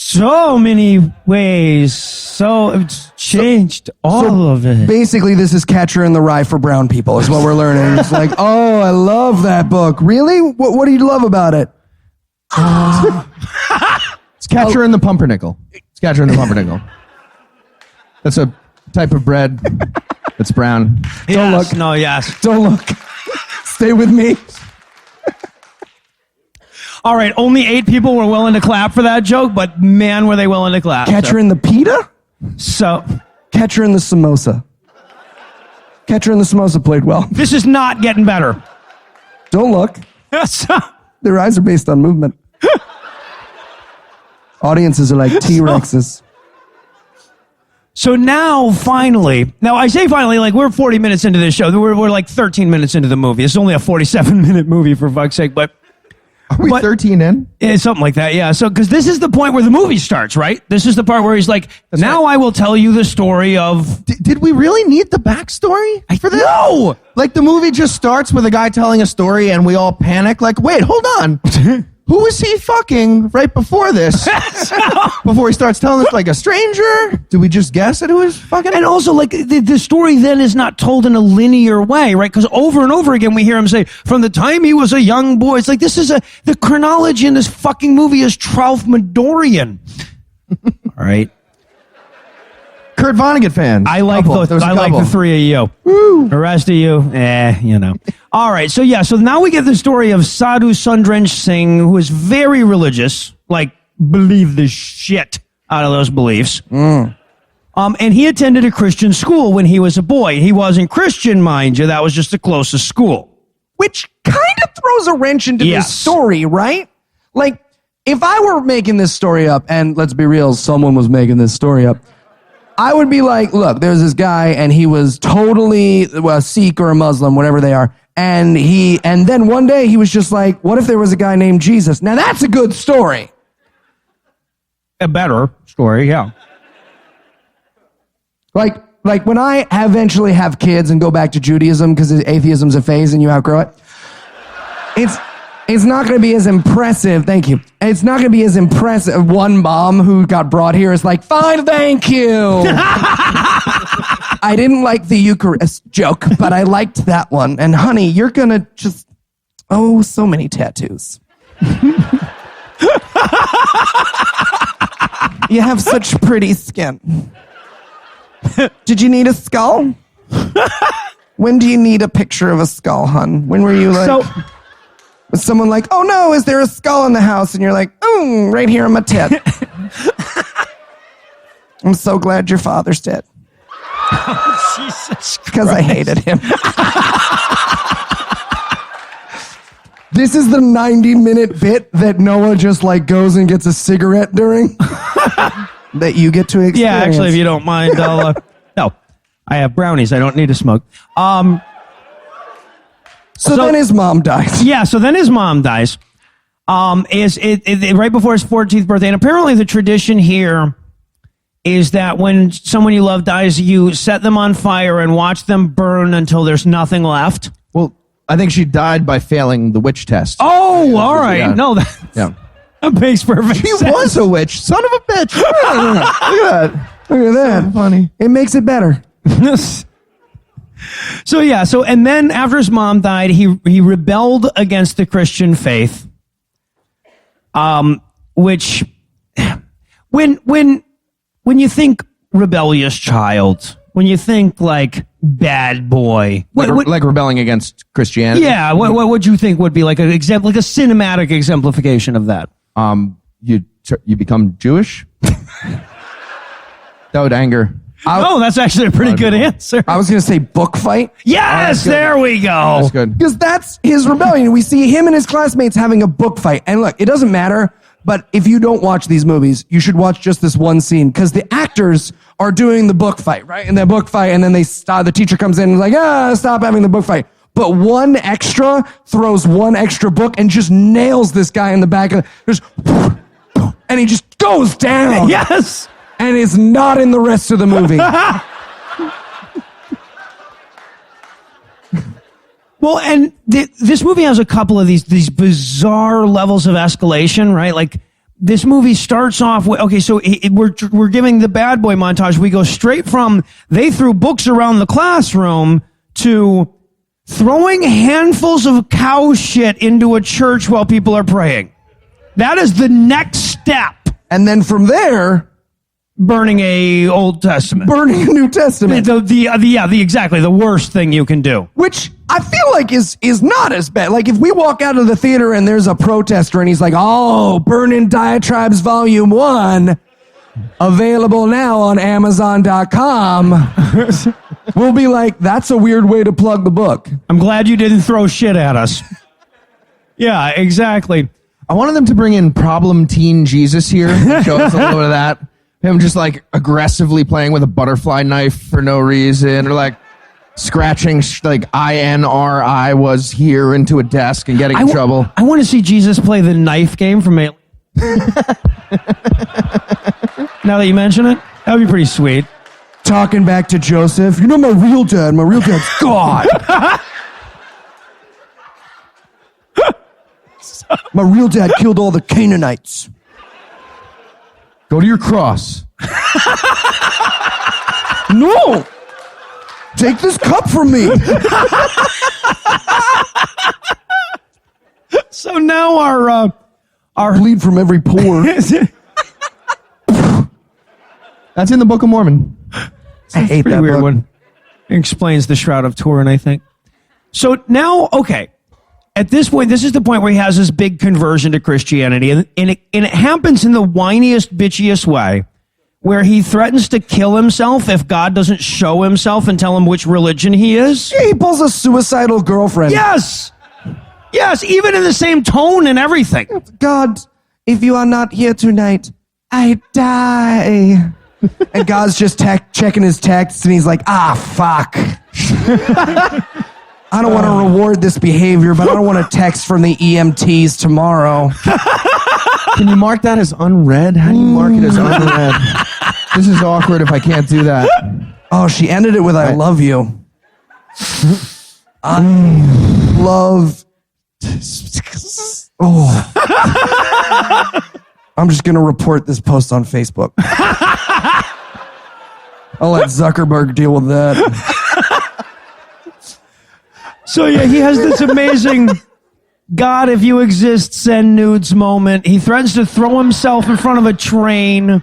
so many ways. So it's changed all of it. Basically, this is Catcher in the Rye for brown people, is what we're learning. It's like, oh, I love that book. Really? What do you love about it? It's Catcher in the Pumpernickel. It's Catcher in the Pumpernickel. That's a type of bread that's brown. Don't look. No, yes. Don't look. Stay with me. All right, only 8 people were willing to clap for that joke, but man, were they willing to clap. Catcher in the Pita? So, Catcher in the Samosa. Catcher in the Samosa played well. this is not getting better. Don't look. So, Their eyes are based on movement. Audiences are like T-Rexes. so now, finally, I say finally, like we're 40 minutes into this show. We're like 13 minutes into the movie. It's only a 47-minute movie, for fuck's sake, but... Are we 13 in? Yeah, something like that, yeah. So, because this is the point where the movie starts, right? This is the part where he's like, now I will tell you the story of... Did we really need the backstory for this? No! Like, the movie just starts with a guy telling a story and we all panic. Like, wait, hold on. Who was he fucking right before this? Before he starts telling us, like, a stranger? Do we just guess at who is fucking? And also, like, the story then is not told in a linear way, right? Because over and over again, we hear him say, from the time he was a young boy, it's like, the chronology in this fucking movie is Tralfamadorian. All right. Kurt Vonnegut fans. I like Couple. There was a I like couple. the three of you. Woo. The rest of you, you know. All right, so now we get the story of Sadhu Sundrench Singh, who is very religious, like believe the shit out of those beliefs. And he attended a Christian school when he was a boy. He wasn't Christian, mind you. That was just the closest school. Which kind of throws a wrench into this story, right? Like, if I were making this story up, and let's be real, someone was making this story up, I would be like, look, there's this guy, and he was totally a Sikh or a Muslim, whatever they are, and then one day he was just like, what if there was a guy named Jesus? Now that's a good story. A better story, yeah. Like when I eventually have kids and go back to Judaism because atheism's a phase and you outgrow it, it's not going to be as impressive. Thank you. It's not going to be as impressive. One mom who got brought here is like, fine, thank you. I didn't like the Eucharist joke, but I liked that one. And honey, you're going to just, so many tattoos. You have such pretty skin. Did you need a skull? When do you need a picture of a skull, hun? When were you like... Was someone like, oh no, is there a skull in the house? And you're like, right here on my tit. I'm so glad your father's dead. Oh, Jesus Christ. Because I hated him. This is the 90-minute bit that Noah just like goes and gets a cigarette during. That you get to experience. Yeah, actually, if you don't mind, I'll... no, I have brownies. I don't need to smoke. So then his mom dies. Yeah, so then his mom dies. Right before his 14th birthday. And apparently the tradition here is that when someone you love dies, you set them on fire and watch them burn until there's nothing left. Well, I think she died by failing the witch test. Oh, all right. Yeah. No, that makes perfect sense. She was a witch. Son of a bitch. Look at that. Look at that. So funny. It makes it better. And then after his mom died, he rebelled against the Christian faith. Which, when you think rebellious child, when you think like bad boy, like rebelling against Christianity. Yeah, what would you think would be like an example, like a cinematic exemplification of that? You become Jewish. That would anger. That's actually a pretty good answer. I was going to say book fight. Yes, there we go. That's good. Because that's his rebellion. We see him and his classmates having a book fight. And look, it doesn't matter, but if you don't watch these movies, you should watch just this one scene because the actors are doing the book fight, right? And the book fight, and then the teacher comes in and is like, stop having the book fight. But one extra throws one extra book and just nails this guy in the back of and he just goes down. Yes. And is not in the rest of the movie. Well, and this movie has a couple of these bizarre levels of escalation, right? Like this movie starts off with, okay, so we're giving the bad boy montage. We go straight from they threw books around the classroom to throwing handfuls of cow shit into a church while people are praying. That is the next step. And then from there, burning a Old Testament. Burning a New Testament. Exactly, the worst thing you can do. Which I feel like is not as bad. Like if we walk out of the theater and there's a protester and he's like, Burning Diatribes Volume 1, available now on Amazon.com. We'll be like, that's a weird way to plug the book. I'm glad you didn't throw shit at us. Yeah, exactly. I wanted them to bring in problem teen Jesus here. Show us a little bit of that. Him just like aggressively playing with a butterfly knife for no reason, or like scratching like INRI was here into a desk and getting in trouble. I want to see Jesus play the knife game from Alien. Now that you mention it, that would be pretty sweet. Talking back to Joseph, you know my real dad's God. My real dad killed all the Canaanites. Go to your cross. No! Take this cup from me. So now our bleed from every pore. That's in the Book of Mormon. I hate Pretty that weird book. one. It explains the Shroud of Turin, I think. So now, okay. At this point, this is the point where he has this big conversion to Christianity, and it happens in the whiniest, bitchiest way, where he threatens to kill himself if God doesn't show himself and tell him which religion he is. Yeah, he pulls a suicidal girlfriend. Yes! Yes, even in the same tone and everything. God, if you are not here tonight, I die. And God's just checking his texts, and he's like, fuck. I don't want to reward this behavior, but I don't want a text from the EMTs tomorrow. Can you mark that as unread? How do you mark it as unread? This is awkward if I can't do that. Oh, she ended it with I love you. I love... Oh. I'm just going to report this post on Facebook. I'll let Zuckerberg deal with that. So yeah, he has this amazing God, if you exist, send nudes moment. He threatens to throw himself in front of a train.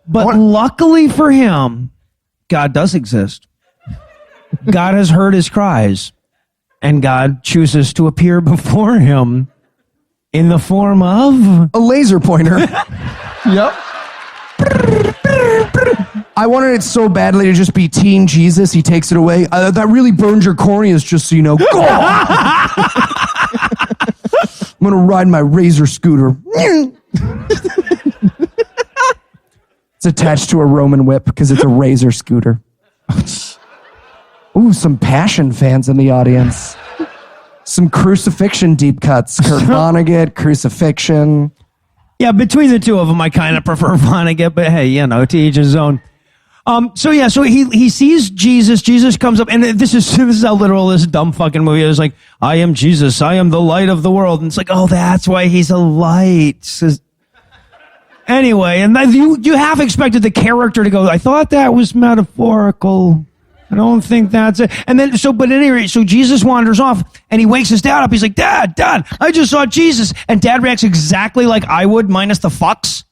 But luckily for him, God does exist. God has heard his cries. And God chooses to appear before him in the form of... a laser pointer. Yep. I wanted it so badly to just be Teen Jesus. He takes it away. That really burns your corneas, just so you know. I'm going to ride my Razor scooter. It's attached to a Roman whip because it's a Razor scooter. Ooh, some Passion fans in the audience. Some crucifixion deep cuts. Kurt Vonnegut, crucifixion. Yeah, between the two of them, I kind of prefer Vonnegut, but hey, you know, to each his own. So he sees Jesus. Jesus comes up, and this is how literal this dumb fucking movie is. Like, I am Jesus. I am the light of the world. And it's like, oh, that's why he's a light. Anyway, and then you half expected the character to go, I thought that was metaphorical. I don't think that's it. And then, but at any rate, so Jesus wanders off, and he wakes his dad up. He's like, Dad, I just saw Jesus. And Dad reacts exactly like I would, minus the fucks.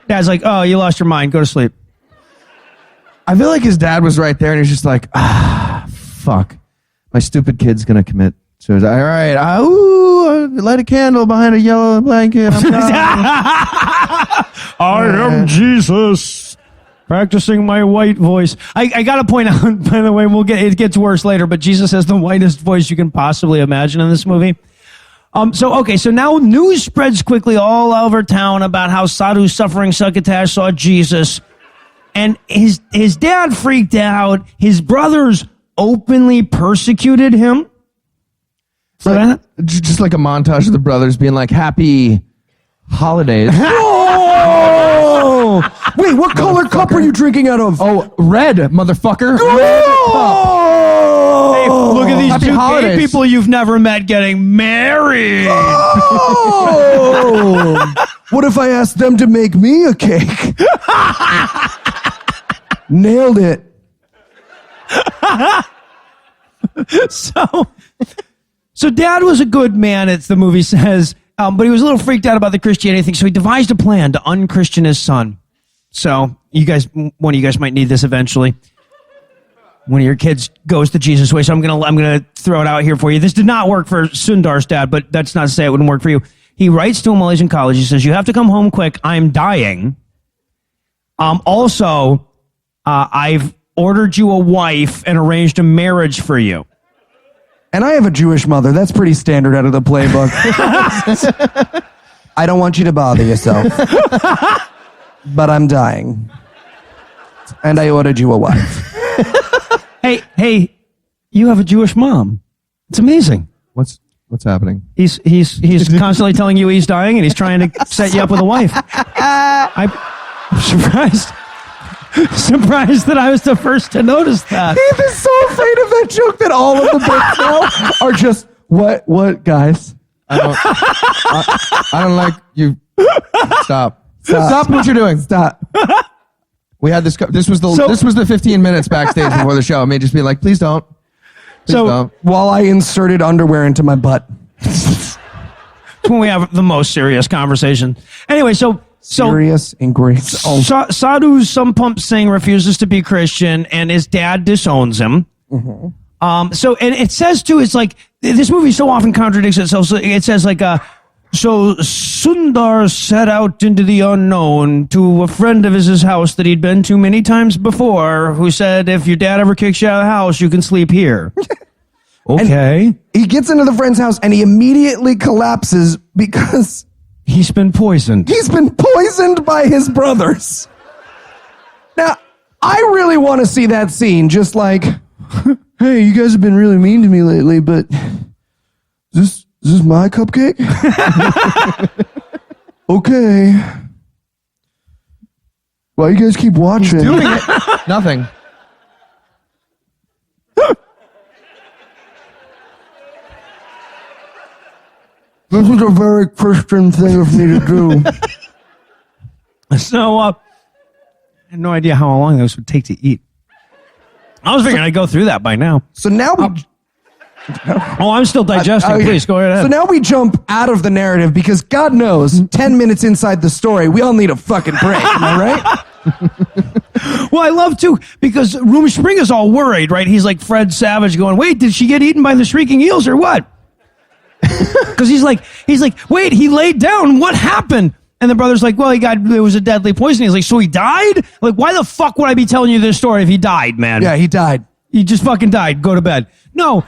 Dad's like, oh, you lost your mind. Go to sleep. I feel like his dad was right there, and he's just like, fuck. My stupid kid's going to commit suicide. All right. Light a candle behind a yellow blanket. I am Jesus. Practicing my white voice. I got to point out, by the way, it gets worse later, but Jesus has the whitest voice you can possibly imagine in this movie. So now news spreads quickly all over town about how Sadhu suffering Succotash saw Jesus. And his dad freaked out. His brothers openly persecuted him. For that? Just like a montage of the brothers being like, happy holidays. Oh! Wait, what color cup are you drinking out of? Oh, red, motherfucker. Oh! Hey, look at these Happy two holidays. gay people you've never met getting married. Oh! What if I asked them to make me a cake? Nailed it. So Dad was a good man, it's the movie says, but he was a little freaked out about the Christianity thing, so he devised a plan to unchristian his son. So one of you guys might need this eventually. One of your kids goes the Jesus way, so I'm gonna throw it out here for you. This did not work for Sundar's dad, but that's not to say it wouldn't work for you. He writes to him while he's in college. He says, you have to come home quick. I'm dying. Also, I've ordered you a wife and arranged a marriage for you. And I have a Jewish mother. That's pretty standard out of the playbook. I don't want you to bother yourself. But I'm dying. And I ordered you a wife. Hey, you have a Jewish mom. It's amazing. What's happening? He's constantly telling you he's dying, and he's trying to set you up with a wife. I'm surprised that I was the first to notice that. Heath is so afraid of that joke that all of the bits now are just, what, guys? I don't like you. Stop what you're doing. Stop. We had this was the 15 minutes backstage before the show. I may just be like, please don't. Please don't. While I inserted underwear into my butt. When we have the most serious conversation. Anyway, so Serious and great. Sadhu's Some Pump Singh refuses to be Christian, and his dad disowns him. So, and it says too, it's like, this movie so often contradicts itself. So it says like, so Sundar set out into the unknown to a friend of his house that he'd been to many times before, who said, if your dad ever kicks you out of the house, you can sleep here. Okay. And he gets into the friend's house and he immediately collapses because he's been poisoned. He's been poisoned by his brothers. Now, I really want to see that scene, just like, hey, you guys have been really mean to me lately, but is this my cupcake? Okay. Why you guys keep watching? He's doing it. Nothing. This is a very Christian thing of me to do. So, I had no idea how long this would take to eat. I was figuring I'd go through that by now. So now we... Oh, I'm still digesting. Okay. Please, go ahead. So now we jump out of the narrative because God knows, 10 minutes inside the story, we all need a fucking break. Am I right? Well, I love too, because Room Spring is all worried, right? He's like Fred Savage going, wait, did she get eaten by the shrieking eels or what? Because he's like, wait, he laid down. What happened? And the brother's like, well, it was a deadly poison. He's like, so he died? Like, why the fuck would I be telling you this story if he died, man? Yeah, he died. He just fucking died. Go to bed. No.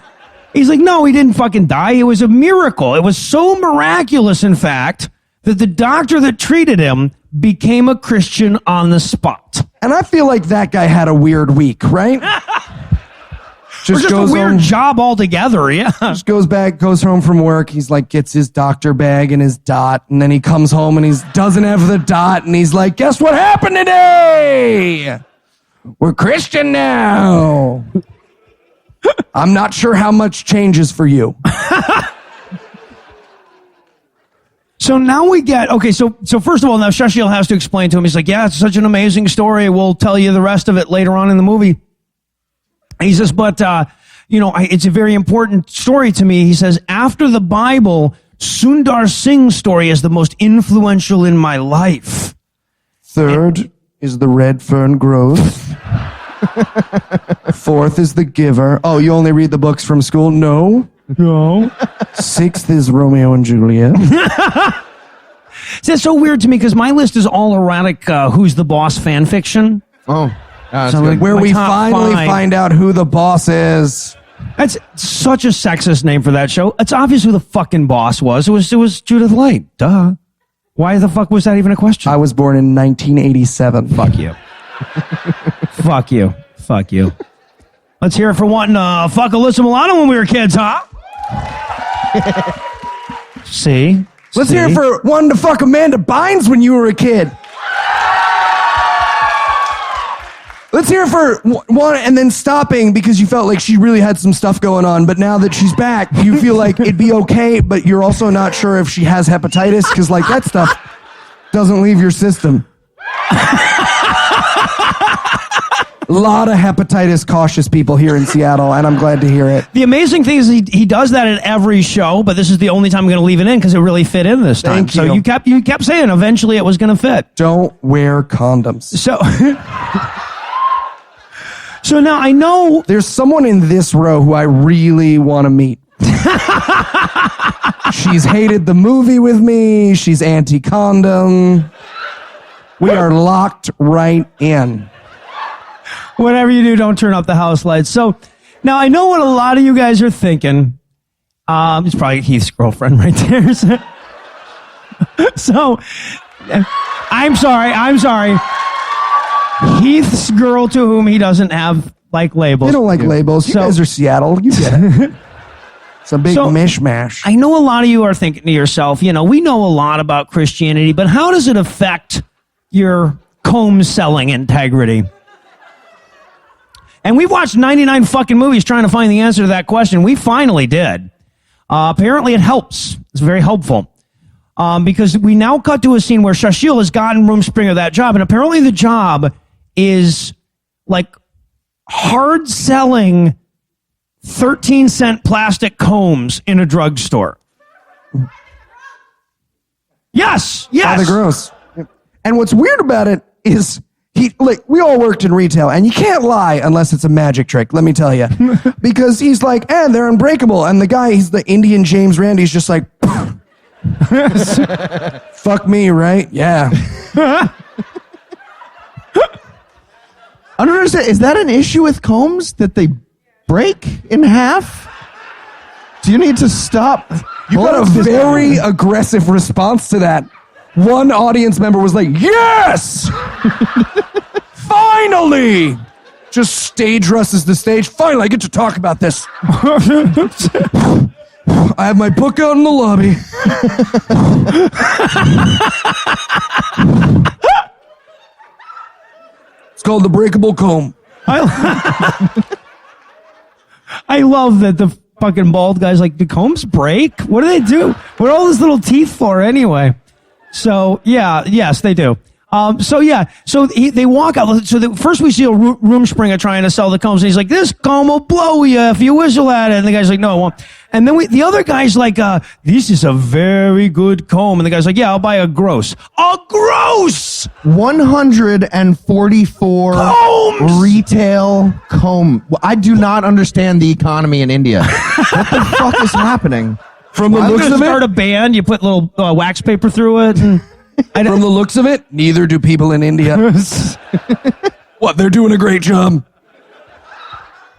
He's like, no, he didn't fucking die. It was a miracle. It was so miraculous, in fact, that the doctor that treated him became a Christian on the spot. And I feel like that guy had a weird week, right? Just a weird job altogether, yeah. Just goes home from work. He's like, gets his doctor bag and his dot, and then he comes home and he doesn't have the dot, and he's like, guess what happened today? We're Christian now. I'm not sure how much changes for you. So now we get, okay, so first of all, now Shashil has to explain to him. He's like, yeah, it's such an amazing story. We'll tell you the rest of it later on in the movie. He says, but, it's a very important story to me. He says, after the Bible, Sundar Singh's story is the most influential in my life. Third is the red fern growth. Fourth is the giver. Oh, you only read the books from school? No. Sixth is Romeo and Juliet. See, it's so weird to me because my list is all erratic Who's the Boss fan fiction. Oh. So like, where we top finally five. Find out who the boss is. That's such a sexist name for that show. It's obvious who the fucking boss was. It was Judith Light. Duh. Why the fuck was that even a question? I was born in 1987. Fuck you. Fuck you. Fuck you. Let's hear it for wanting to fuck Alyssa Milano when we were kids, huh? See? Let's hear it for wanting to fuck Amanda Bynes when you were a kid. Let's hear it for one and then stopping because you felt like she really had some stuff going on, but now that she's back, you feel like it'd be okay, but you're also not sure if she has hepatitis because like that stuff doesn't leave your system. A lot of hepatitis cautious people here in Seattle, and I'm glad to hear it. The amazing thing is he does that at every show, but this is the only time I'm going to leave it in because it really fit in this time. Thank you. So you kept saying eventually it was going to fit. Don't wear condoms. So now I know there's someone in this row who I really want to meet. She's hated the movie with me. She's anti-condom. We are locked right in. Whatever you do, don't turn up the house lights. So now I know what a lot of you guys are thinking. It's probably Heath's girlfriend right there. So I'm sorry. Heath's girl to whom he doesn't have like labels. They don't like labels. You guys are Seattle. You get it. It's a big mishmash. I know a lot of you are thinking to yourself, we know a lot about Christianity, but how does it affect your comb selling integrity? And we've watched 99 fucking movies trying to find the answer to that question. We finally did. Apparently it helps. It's very helpful. Because we now cut to a scene where Shashil has gotten Room Springer that job, and apparently the job is like hard selling 13-cent plastic combs in a drugstore. Yes. Rather gross. And what's weird about it is we all worked in retail, and you can't lie unless it's a magic trick, let me tell you. Because he's like, and they're unbreakable. And the guy, he's the Indian James Randi, he's just like, fuck me, right? Yeah. I don't understand. Is that an issue with combs that they break in half? Do you need to stop? You got a very aggressive response to that. One audience member was like, yes! Finally! Just stage rushes the stage. Finally, I get to talk about this. I have my book out in the lobby. It's called The Breakable Comb. I love that the fucking bald guy's like, do combs break? What do they do? What are all those little teeth for anyway? So, yes, they do. They walk out. So first we see a room springer trying to sell the combs, and he's like, this comb will blow you if you whistle at it. And the guy's like, no, it won't. And then the other guy's like, this is a very good comb. And the guy's like, yeah, I'll buy a gross. A gross! 144 combs! Retail comb. Well, I do not understand the economy in India. What the fuck is happening? From the looks of start a band, you put little wax paper through it. And from the looks of it, neither do people in India. What, they're doing a great job.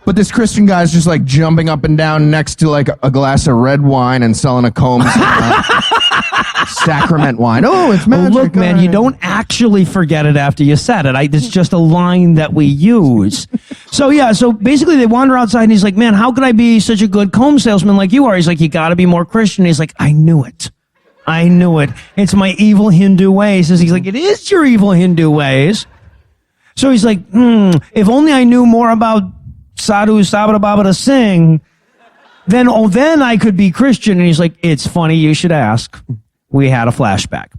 But this Christian guy's just like jumping up and down next to like a glass of red wine and selling a Combs sacrament wine. Oh, it's magic. Look, man, you don't actually forget it after you said it. It's just a line that we use. So basically they wander outside and he's like, man, how could I be such a good comb salesman like you are? He's like, you got to be more Christian. He's like, I knew it. It's my evil Hindu ways. He's like, it is your evil Hindu ways. So he's like, if only I knew more about Sadhu Sabada Babada Singh, then I could be Christian. And he's like, it's funny you should ask. We had a flashback.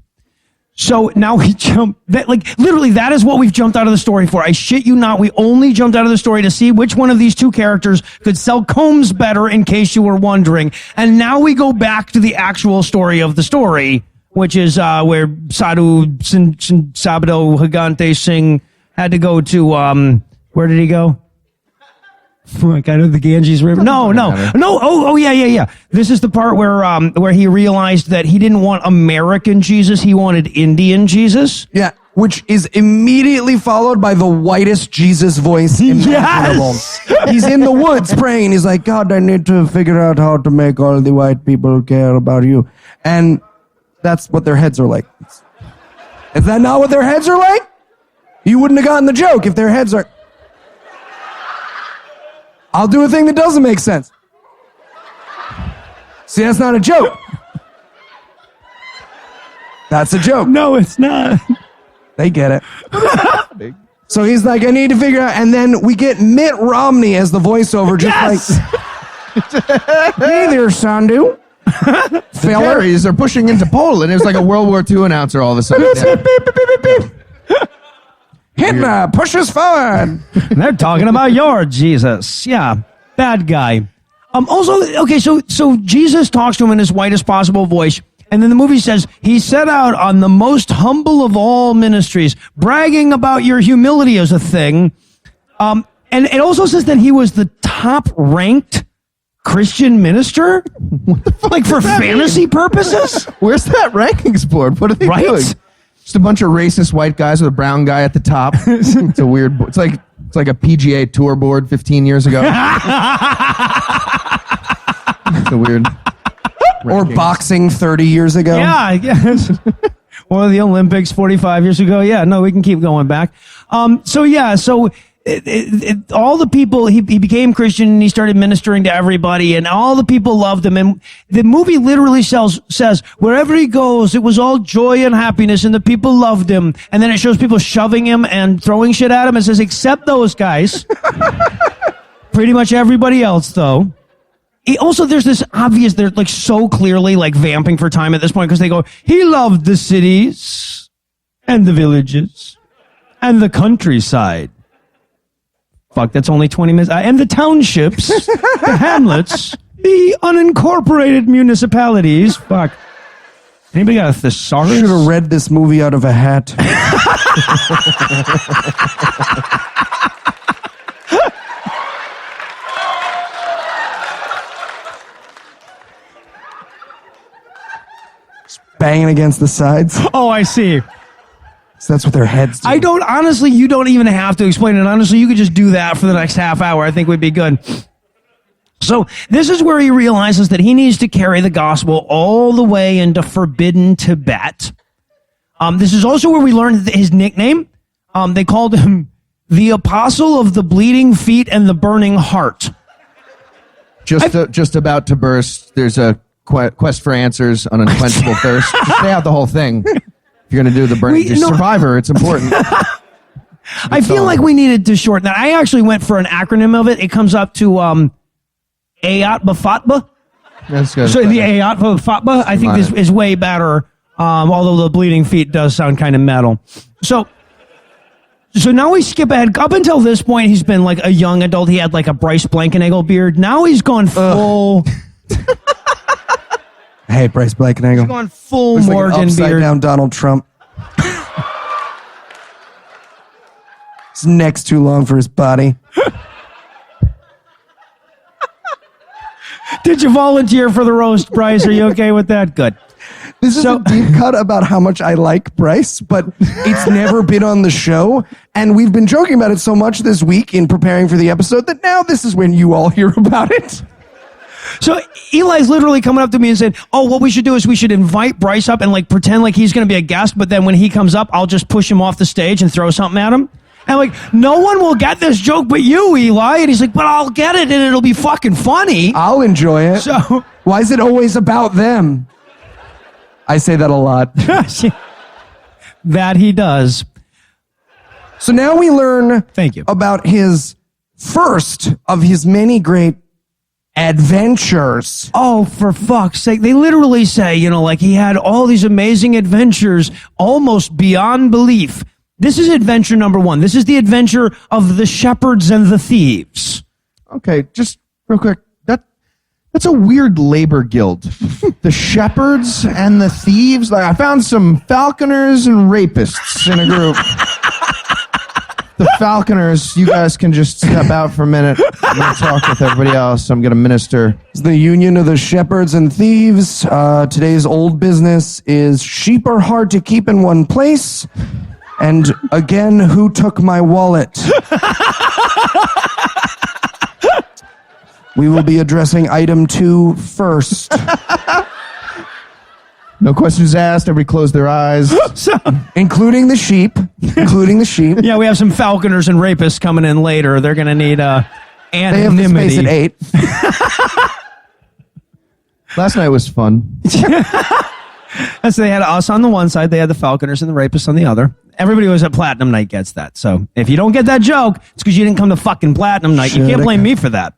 So now we jump, literally that is what we've jumped out of the story for. I shit you not, we only jumped out of the story to see which one of these two characters could sell combs better, in case you were wondering. And now we go back to the actual story of the story, which is where Sadhu Sabado Hagante Singh had to go to, where did he go? Kind of the Ganges River. No. Oh, yeah. This is the part where he realized that he didn't want American Jesus, he wanted Indian Jesus. Yeah, which is immediately followed by the whitest Jesus voice imaginable. Yes! He's in the woods praying. He's like, God, I need to figure out how to make all the white people care about you. And that's what their heads are like. Is that not what their heads are like? You wouldn't have gotten the joke if their heads are... I'll do a thing that doesn't make sense. See, that's not a joke. That's a joke. No, it's not. They get it. So he's like, I need to figure out, and then we get Mitt Romney as the voiceover, just like, hey there, Sandhu. Ferries are pushing into Poland. It was like a World War II announcer all of a sudden. Hitler pushes forward. They're talking about your Jesus. Yeah, bad guy. Also, okay, so Jesus talks to him in his whitest possible voice, and then the movie says he set out on the most humble of all ministries, bragging about your humility as a thing. And it also says that he was the top-ranked Christian minister, like for fantasy purposes. Where's that rankings board? What are they doing? Just a bunch of racist white guys with a brown guy at the top. It's a weird. It's like a PGA Tour board 15 years ago. It's a weird. Or boxing 30 years ago. Yeah, I guess. Or the Olympics 45 years ago. Yeah, no, we can keep going back. All the people, he became Christian and he started ministering to everybody, and all the people loved him. And the movie literally says wherever he goes, it was all joy and happiness, and the people loved him. And then it shows people shoving him and throwing shit at him. It says, except those guys. Pretty much everybody else, though. There's this obvious, they're like so clearly like vamping for time at this point, because they go, he loved the cities and the villages and the countryside. Fuck, that's only 20 minutes. And the townships, the hamlets, the unincorporated municipalities. Fuck. Anybody got a thesaurus? Should have read this movie out of a hat. Just banging against the sides. Oh, I see. So that's what their heads do. I don't, honestly, you don't even have to explain it. Honestly, you could just do that for the next half hour. I think we'd be good. So this is where he realizes that he needs to carry the gospel all the way into forbidden Tibet. This is also where we learned his nickname. They called him the Apostle of the Bleeding Feet and the Burning Heart. Just about to burst. There's a quest for answers on unquenchable thirst. Just say out the whole thing. If you're going to do the burning Survivor, it's important. I feel like we needed to shorten that. I actually went for an acronym of it. It comes up to Ayat Bafatba. That's good. So the Ayat Bafatba, I think this is way better. Although the bleeding feet does sound kind of metal. So now we skip ahead. Up until this point, he's been like a young adult. He had like a Bryce Blankenagel beard. Now he's gone full. Hey, Bryce Blankenagel. He's gone full Looks Morgan like an upside beard. down Donald Trump. His neck's too long for his body. Did you volunteer for the roast, Bryce? Are you okay with that? Good. This is a deep cut about how much I like Bryce, but it's never been on the show. And we've been joking about it so much this week in preparing for the episode that now this is when you all hear about it. So Eli's literally coming up to me and said, oh, what we should do is we should invite Bryce up and like pretend like he's going to be a guest. But then when he comes up, I'll just push him off the stage and throw something at him. And like, no one will get this joke but you, Eli. And he's like, but I'll get it and it'll be fucking funny. I'll enjoy it. So why is it always about them? I say that a lot. That he does. So now we learn Thank you. about his first of his many great adventures. Oh, for fuck's sake. They literally say, you know, like he had all these amazing adventures almost beyond belief. This is adventure number 1. This is the adventure of the shepherds and the thieves. Okay, just real quick. That's a weird labor guild. The shepherds and the thieves. Like I found some falconers and rapists in a group. The falconers, you guys can just step out for a minute. I'm going to talk with everybody else. I'm going to minister. It's the union of the shepherds and thieves. Today's old business is sheep are hard to keep in one place. And again, who took my wallet? We will be addressing item 2 first. No questions asked. Everybody close their eyes. Including the sheep. Yeah, we have some falconers and rapists coming in later. They're going to need anonymity. They have the space at 8. Last night was fun. So they had us on the one side. They had the falconers and the rapists on the other. Everybody who was at Platinum Night gets that. So if you don't get that joke, it's because you didn't come to fucking Platinum Night. You can't blame me for that.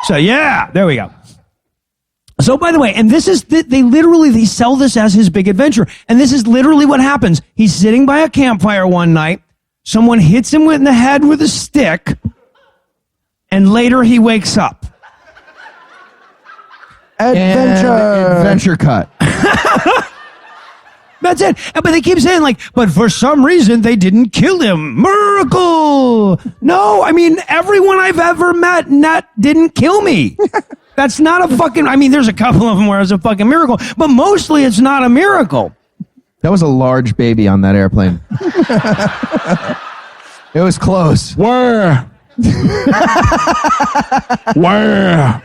So yeah, there we go. So by the way, and this is, they sell this as his big adventure. And this is literally what happens. He's sitting by a campfire one night. Someone hits him in the head with a stick. And later he wakes up. Adventure cut. That's it. But they keep saying like, but for some reason they didn't kill him. Miracle. No, I mean, everyone I've ever met didn't kill me. That's not a fucking, I mean, there's a couple of them where it's a fucking miracle, but mostly it's not a miracle. That was a large baby on that airplane. It was close. Where? Where?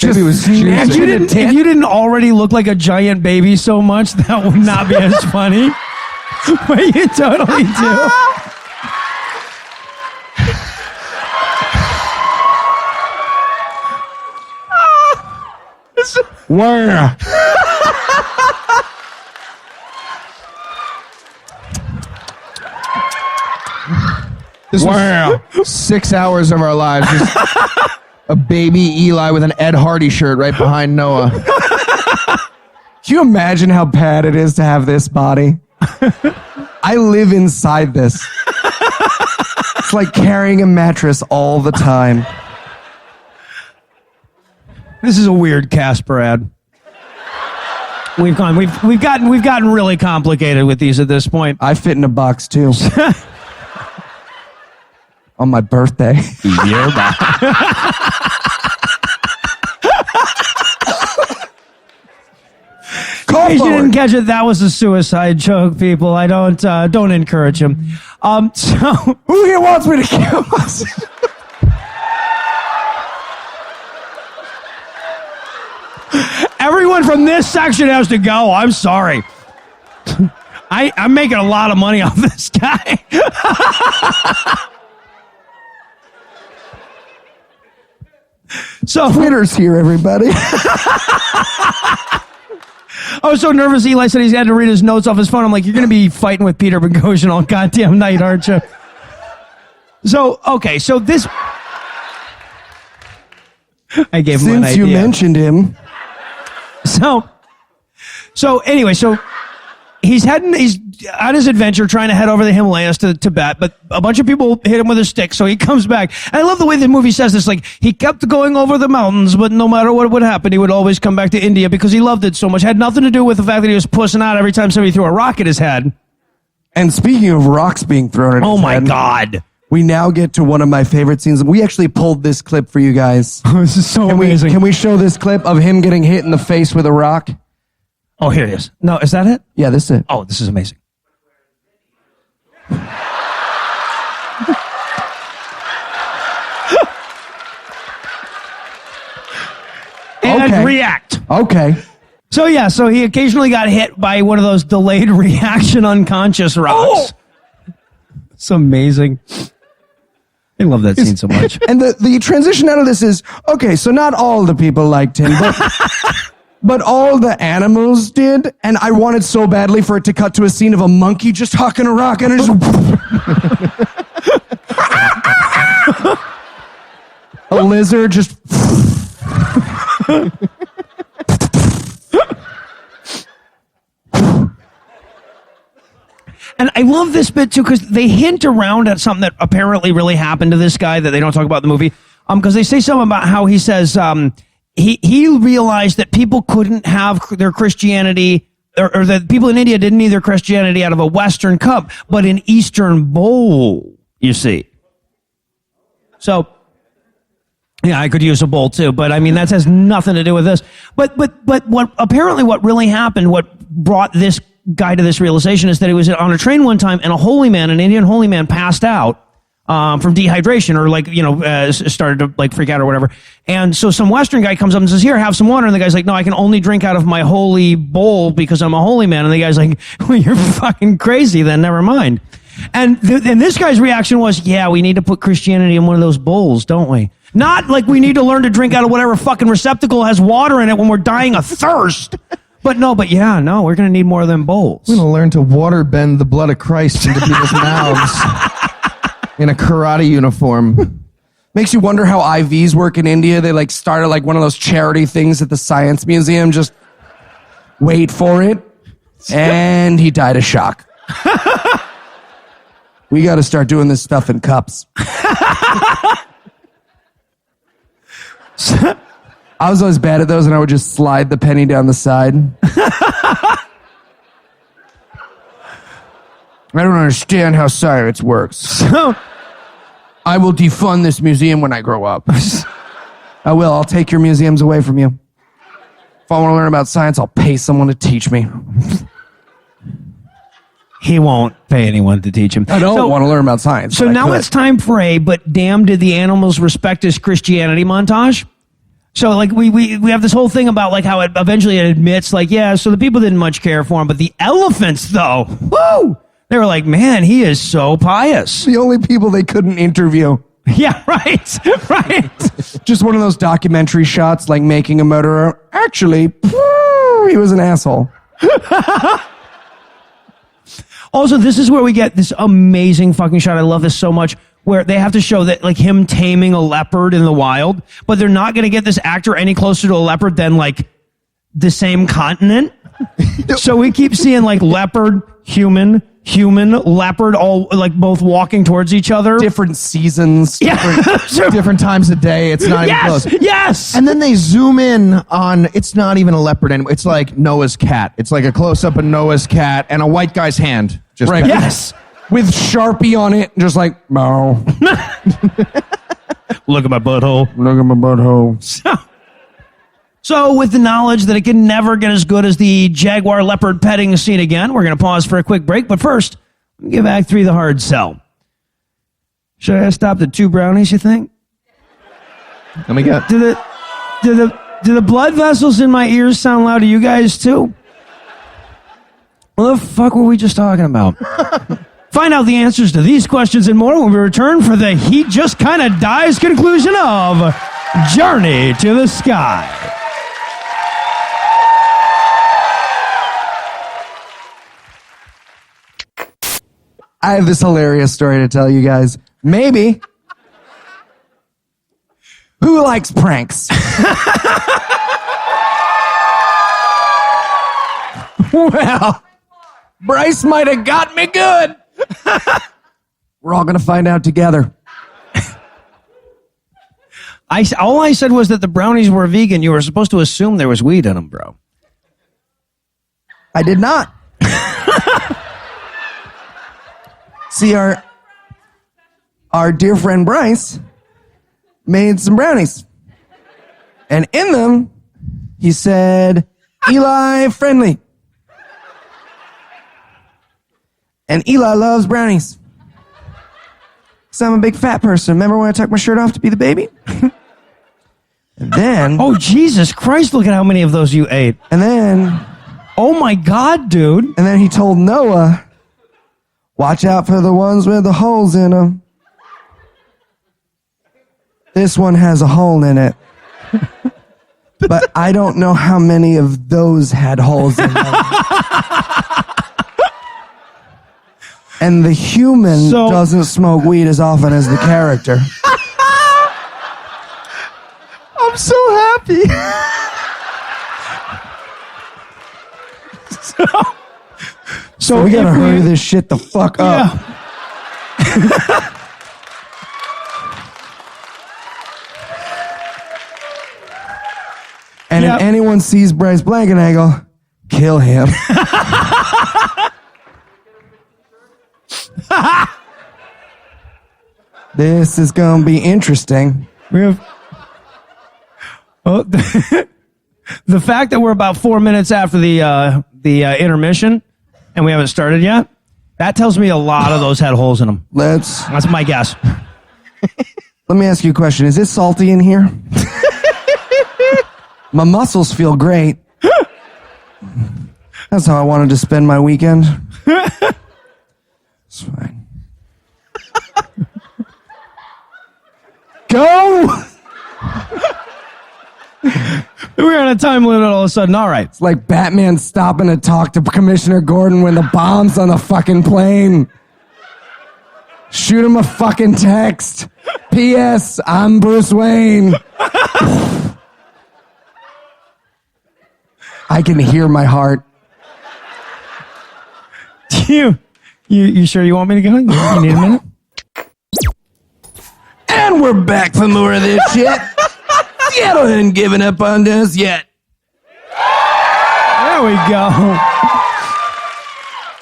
Baby was If you didn't already look like a giant baby so much, that would not be as funny. But you totally do. Where? This was 6 hours of our lives. Just a baby Eli with an Ed Hardy shirt right behind Noah. Can you imagine how bad it is to have this body? I live inside this. It's like carrying a mattress all the time. This is a weird cast, Brad. We've gotten really complicated with these at this point. I fit in a box too. On my birthday. In case you didn't catch it, that was a suicide joke, people. I don't encourage him. So who here wants me to kill myself? everyone from this section has to go. I'm sorry. I'm making a lot of money off this guy. So Twitter's here, everybody. I was so nervous. Eli said he's had to read his notes off his phone. I'm like, you're going to be fighting with Peter Boghossian all goddamn night, aren't you? So, okay, so this... I gave him an idea. Since you mentioned him. So anyway, he's on his adventure trying to head over the Himalayas to Tibet, but a bunch of people hit him with a stick, so he comes back. And I love the way the movie says this, like, he kept going over the mountains, but no matter what would happen, he would always come back to India because he loved it so much. It had nothing to do with the fact that he was pussing out every time somebody threw a rock at his head. And speaking of rocks being thrown at his my head, God. We now get to one of my favorite scenes. We actually pulled this clip for you guys. This is so amazing. Can we show this clip of him getting hit in the face with a rock? Oh, here it is. No, is that it? Yeah, this is it. Oh, this is amazing. And Okay. react. Okay. So he occasionally got hit by one of those delayed reaction unconscious rocks. It's amazing. I love that scene so much. And the transition out of this is, okay, so not all the people liked him, but all the animals did, and I wanted so badly for it to cut to a scene of a monkey just hucking a rock and it just... a lizard just... And I love this bit too because they hint around at something that apparently really happened to this guy that they don't talk about in the movie. Because they say something about how he says he realized that people couldn't have their Christianity or that people in India didn't need their Christianity out of a Western cup, but an Eastern bowl. You see. So. Yeah, I could use a bowl too, but I mean that has nothing to do with this. But what really happened, what brought this guy to this realization is that he was on a train one time and an Indian holy man passed out from dehydration or started to like freak out or whatever. And so some Western guy comes up and says, "Here, have some water." And the guy's like, "No, I can only drink out of my holy bowl because I'm a holy man." And the guy's like, "Well, you're fucking crazy then, never mind." And this guy's reaction was, "Yeah, we need to put Christianity in one of those bowls, don't we? Not like we need to learn to drink out of whatever fucking receptacle has water in it when we're dying of thirst." We're going to need more of them bowls. We're going to learn to water bend the blood of Christ into people's mouths in a karate uniform. Makes you wonder how IVs work in India. They like started like one of those charity things at the Science Museum. Just wait for it. And he died of shock. We got to start doing this stuff in cups. I was always bad at those, and I would just slide the penny down the side. I don't understand how science works. I will defund this museum when I grow up. I will. I'll take your museums away from you. If I want to learn about science, I'll pay someone to teach me. He won't pay anyone to teach him. I don't want to learn about science. So now it's time for but damn, did the animals respect his Christianity montage? So like we have this whole thing about like how it eventually admits like, yeah, so the people didn't much care for him, but the elephants though, woo! They were like, man, he is so pious. The only people they couldn't interview. Yeah, right. Just one of those documentary shots like Making a Murderer. Actually, he was an asshole. Also, this is where we get this amazing fucking shot. I love this so much. Where they have to show that like him taming a leopard in the wild, but they're not going to get this actor any closer to a leopard than like the same continent. So we keep seeing like leopard, human, human, leopard, all like both walking towards each other. Different seasons. Different times of day. It's not even Yes, close. yes. And then they zoom in on, it's not even a leopard anymore. It's like Noah's cat. It's like a close-up of Noah's cat and a white guy's hand. Just Right. Yes. With Sharpie on it, just like, no. Look at my butthole. Look at my butthole. So, with the knowledge that it can never get as good as the jaguar leopard petting scene again, we're going to pause for a quick break. But first, give Act 3 the hard sell. Should I have stopped at 2 brownies, you think? Let me get. Do the blood vessels in my ears sound loud to you guys, too? What the fuck were we just talking about? Find out the answers to these questions and more when we return for the He Just Kinda Dies conclusion of Journey to the Sky. I have this hilarious story to tell you guys. Maybe. Who likes pranks? Well, Bryce might have got me good. We're all going to find out together. All I said was that the brownies were vegan. You were supposed to assume there was weed in them, bro. I did not. See, our dear friend Bryce made some brownies. And in them, he said, Eli friendly. And Eli loves brownies. So I'm a big fat person. Remember when I took my shirt off to be the baby? And then... Oh, Jesus Christ, look at how many of those you ate. And then... Oh, my God, dude. And then he told Noah, watch out for the ones with the holes in them. This one has a hole in it. But I don't know how many of those had holes in them. And the human doesn't smoke weed as often as the character. I'm so happy. So we gotta hurry this shit the fuck up. Yeah. And Yep. if anyone sees Bryce Blankenagel, kill him. This is gonna be interesting. We have... Oh, the fact that we're about 4 minutes after the intermission and we haven't started yet, that tells me a lot of those had holes in them. That's my guess. Let me ask you a question. Is it salty in here? My muscles feel great. That's how I wanted to spend my weekend. It's fine. Go! We're on a time limit all of a sudden. All right. It's like Batman stopping to talk to Commissioner Gordon when the bomb's on the fucking plane. Shoot him a fucking text. P.S. I'm Bruce Wayne. I can hear my heart. You sure you want me to go? You need a minute? And we're back for more of this shit. Seattle hasn't given up on us yet. There we go.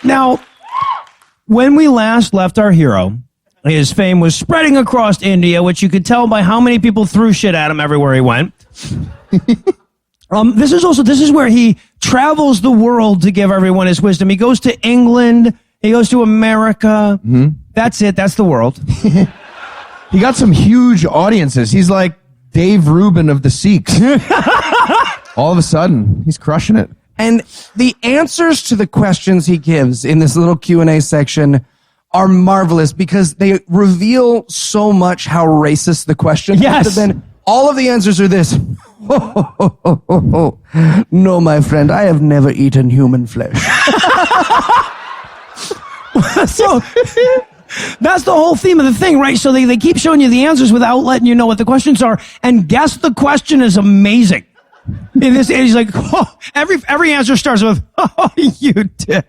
Now, when we last left our hero, his fame was spreading across India, which you could tell by how many people threw shit at him everywhere he went. This is where he travels the world to give everyone his wisdom. He goes to England. He goes to America. Mm-hmm. That's it. That's the world. He got some huge audiences. He's like Dave Rubin of the Sikhs. All of a sudden, he's crushing it. And the answers to the questions he gives in this little Q&A section are marvelous because they reveal so much how racist the questions Yes. have been. All of the answers are this. No, my friend, I have never eaten human flesh. So that's the whole theme of the thing, right? So they keep showing you the answers without letting you know what the questions are. And guess the question is amazing. In this, and he's like, oh, every answer starts with, oh, you dick.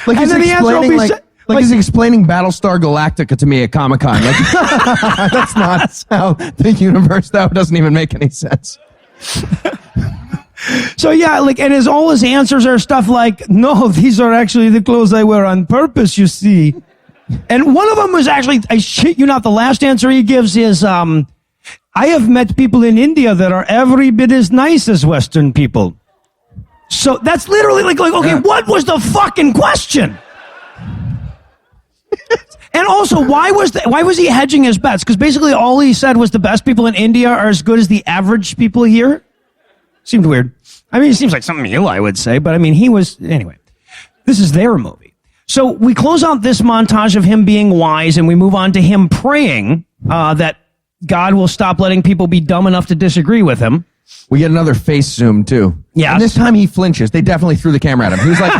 Like And he's then the answer will explaining, be like, sa- like he's explaining Battlestar Galactica to me at Comic-Con. Like, that's not how the universe, that doesn't even make any sense. So yeah, like, and all his answers are stuff like, no, these are actually the clothes I wear on purpose, you see. And one of them was actually, I shit you not, the last answer he gives is, I have met people in India that are every bit as nice as Western people. So that's literally like okay, what was the fucking question? And also, why was he hedging his bets? Because basically all he said was the best people in India are as good as the average people here. Seemed weird. I mean, it seems like something Eli would say, but I mean, anyway, this is their movie. So we close out this montage of him being wise and we move on to him praying that God will stop letting people be dumb enough to disagree with him. We get another face zoom, too. Yes. And this time he flinches. They definitely threw the camera at him. He was like,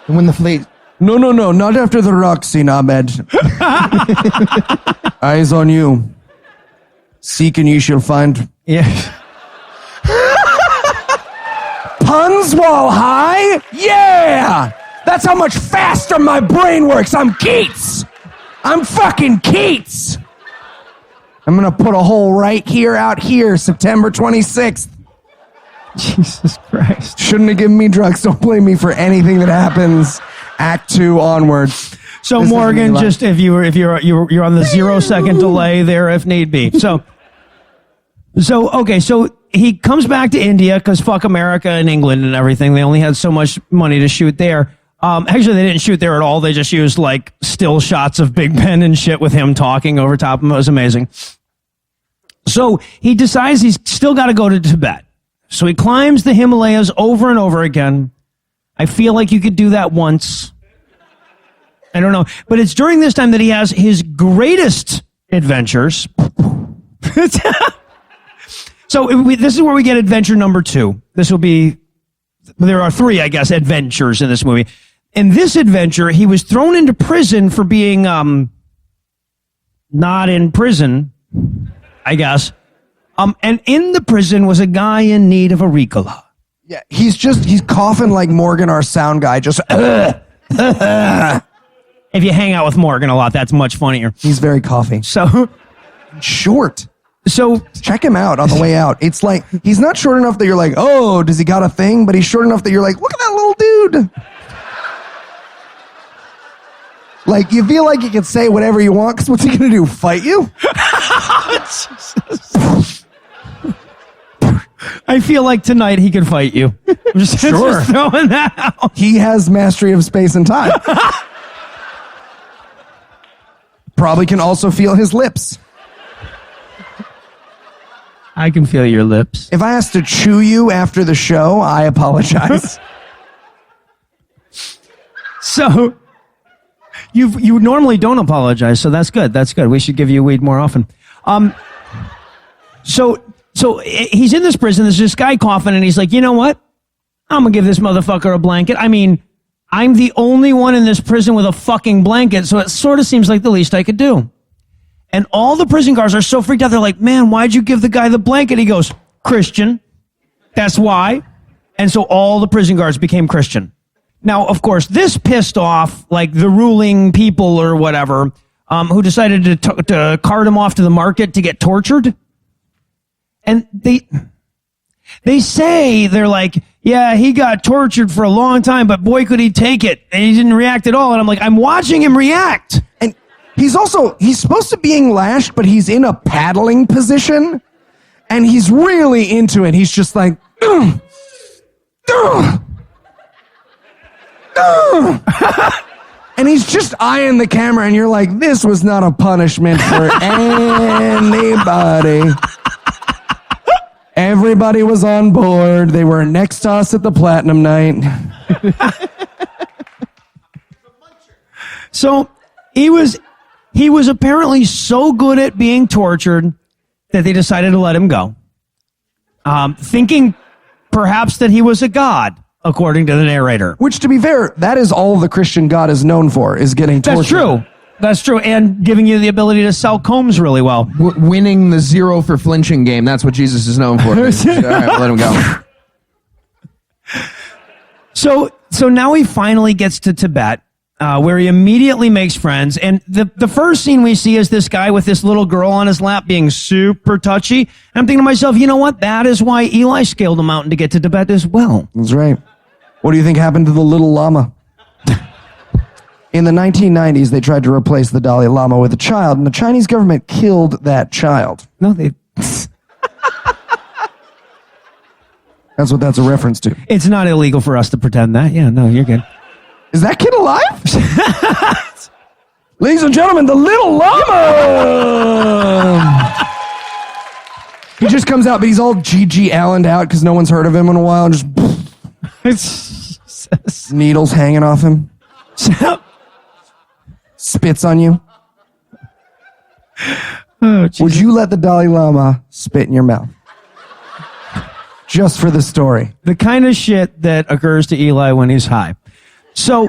and when the face... No, not after the rock scene, Ahmed. Eyes on you. Seek and ye shall find. Yeah. Puns while high? Yeah! That's how much faster my brain works. I'm Keats. I'm fucking Keats. I'm gonna put a hole right here, out here, September 26th. Jesus Christ. Shouldn't have given me drugs. Don't blame me for anything that happens. Act 2 onward. So This Morgan, isn't just if you're on the 0-second delay there if need be. So he comes back to India because fuck America and England and everything. They only had so much money to shoot there. Actually, they didn't shoot there at all. They just used like still shots of Big Ben and shit with him talking over top of him. It was amazing. So he decides he's still got to go to Tibet. So he climbs the Himalayas over and over again. I feel like you could do that once. I don't know. But it's during this time that he has his greatest adventures. So this is where we get adventure number 2. There are 3, I guess, adventures in this movie. In this adventure, he was thrown into prison for being not in prison, I guess. And in the prison was a guy in need of a Ricola. Yeah, he's coughing like Morgan, our sound guy. Just If you hang out with Morgan a lot, that's much funnier. he's very coughy. So Short. So Check him out on the way out. It's like, he's not short enough that you're like, oh, does he got a thing? But he's short enough that you're like, look at that little dude. Like, you feel like you can say whatever you want, because what's he going to do, fight you? I feel like tonight he could fight you. I'm just throwing that out. He has mastery of space and time. Probably can also feel his lips. I can feel your lips. If I asked to chew you after the show, I apologize. So you normally don't apologize, so that's good. That's good. We should give you weed more often. So he's in this prison. There's this guy coughing, and he's like, you know what? I'm gonna give this motherfucker a blanket. I mean, I'm the only one in this prison with a fucking blanket, so it sort of seems like the least I could do. And all the prison guards are so freaked out. They're like, man, why'd you give the guy the blanket? He goes, Christian. That's why. And so all the prison guards became Christian. Now, of course, this pissed off like the ruling people or whatever, who decided to cart him off to the market to get tortured. And they say, they're like, yeah, he got tortured for a long time, but boy, could he take it. And he didn't react at all. And I'm like, I'm watching him react. And he's supposed to being lashed, but he's in a paddling position. And he's really into it. He's just like, ugh, ugh, ugh. And he's just eyeing the camera, and you're like, this was not a punishment for anybody. Everybody was on board. They were next to us at the Platinum Night. So he was apparently so good at being tortured that they decided to let him go. Thinking perhaps that he was a god, according to the narrator. Which, to be fair, that is all the Christian God is known for, is getting tortured. That's true. That's true, and giving you the ability to sell combs really well. Winning the 0 for flinching game. That's what Jesus is known for. All right, we'll let him go. So now he finally gets to Tibet, where he immediately makes friends. And the first scene we see is this guy with this little girl on his lap being super touchy. And I'm thinking to myself, you know what? That is why Eli scaled a mountain to get to Tibet as well. That's right. What do you think happened to the little llama? In the 1990s, they tried to replace the Dalai Lama with a child, and the Chinese government killed that child. No, they... That's what that's a reference to. It's not illegal for us to pretend that. Yeah, no, you're good. Is that kid alive? Ladies and gentlemen, the little llama! He just comes out, but he's all G.G. Allen'd out because no one's heard of him in a while, and just needles hanging off him. Spits on you. Oh, would you let the Dalai Lama spit in your mouth? Just for the story. The kind of shit that occurs to Eli when he's high. So,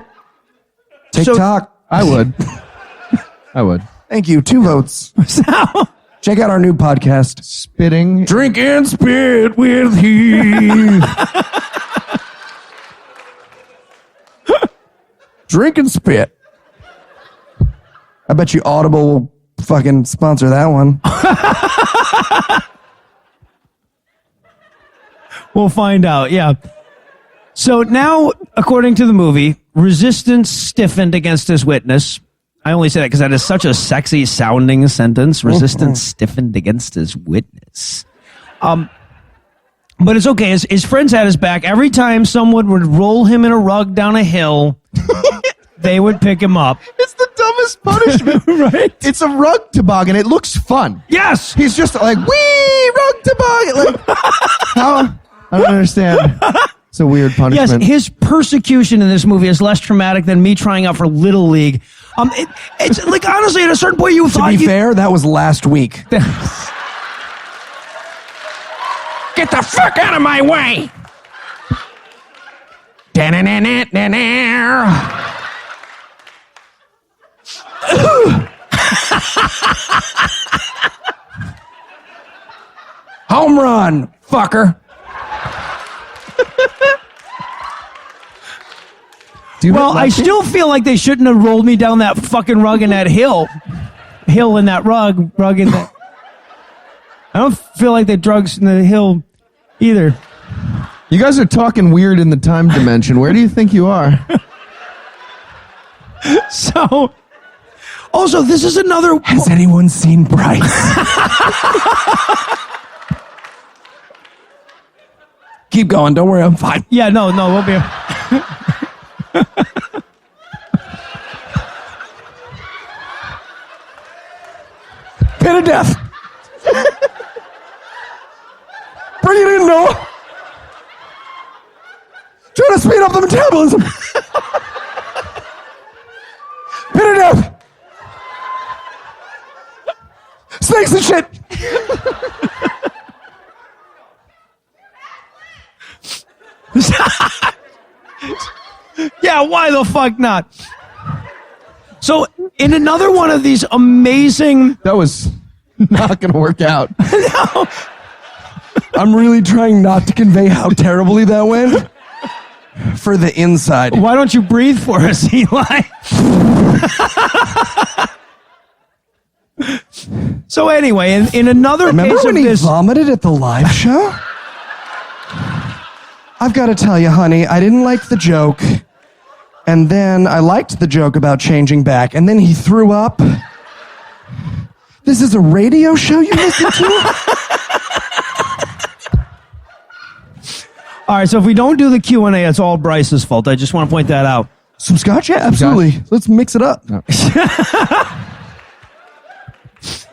TikTok. I would. I would. Thank you. 2 votes. Check out our new podcast. Spitting. Drink and spit with Heath. Drink and spit. I bet you Audible will fucking sponsor that one. We'll find out, yeah. So now, according to the movie, resistance stiffened against his witness. I only say that because that is such a sexy sounding sentence. Resistance stiffened against his witness. But it's okay. His friends had his back. Every time someone would roll him in a rug down a hill, they would pick him up. It's the dumbest punishment. Right? It's a rug toboggan. It looks fun. Yes! He's just like, wee, rug toboggan. Like, how? I don't understand. It's a weird punishment. Yes, his persecution in this movie is less traumatic than me trying out for Little League. It's like, honestly, at a certain point you thought... To be fair, that was last week. Get the fuck out of my way! Home run, fucker. Well, I still feel like they shouldn't have rolled me down that fucking rug in that hill. Hill in that rug in that... I don't feel like they drugs in the hill either. You guys are talking weird in the time dimension. Where do you think you are? So, also, this is another... Has anyone seen Bryce? Keep going. Don't worry. I'm fine. Yeah, no, we'll be... Pit of death. Bring it in, Noah. Try to speed up the metabolism. Pit of death. Snakes and shit. Yeah, why the fuck not? So, in another one of these amazing... That was not going to work out. No. I'm really trying not to convey how terribly that went for the inside. Why don't you breathe for us, Eli? So anyway, in another Remember case when of he this... vomited at the live show? I've got to tell you, honey, I didn't like the joke. And then I liked the joke about changing back. And then he threw up. This is a radio show you listen to? All right, so if we don't do the Q&A, it's all Bryce's fault. I just want to point that out. Some scotch? Yeah, absolutely. Let's mix it up. No.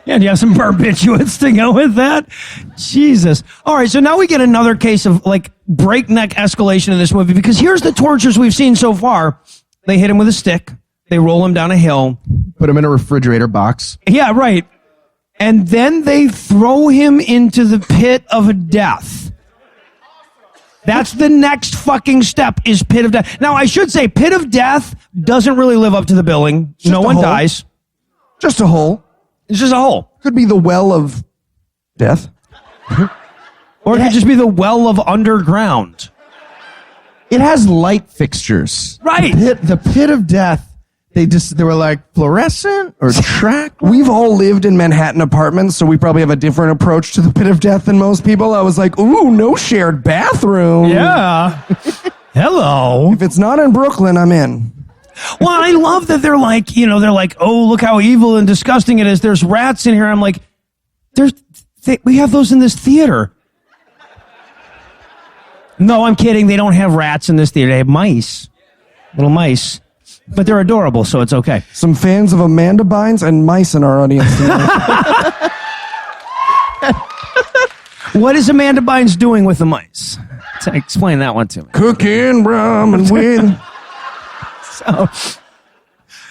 Yeah, do you have some barbiturates to go with that? Jesus. All right, so now we get another case of, like, breakneck escalation in this movie, because here's the tortures we've seen so far. They hit him with a stick. They roll him down a hill. Put him in a refrigerator box. Yeah, right. And then they throw him into the pit of death. That's the next fucking step, is pit of death. Now, I should say, pit of death doesn't really live up to the billing. No one dies. Just a hole. It's just a hole. Could be the well of death. Or it could just be the well of underground. It has light fixtures. Right. The pit of death. They were like fluorescent or track. We've all lived in Manhattan apartments, so we probably have a different approach to the pit of death than most people. I was like, ooh, no shared bathroom. Yeah. Hello. If it's not in Brooklyn, I'm in. Well, I love that they're like, oh, look how evil and disgusting it is. There's rats in here. I'm like, we have those in this theater. No, I'm kidding. They don't have rats in this theater. They have mice. Little mice. But they're adorable, so it's okay. Some fans of Amanda Bynes and mice in our audience tonight. What is Amanda Bynes doing with the mice? Explain that one to me. Cooking rum and weed. So,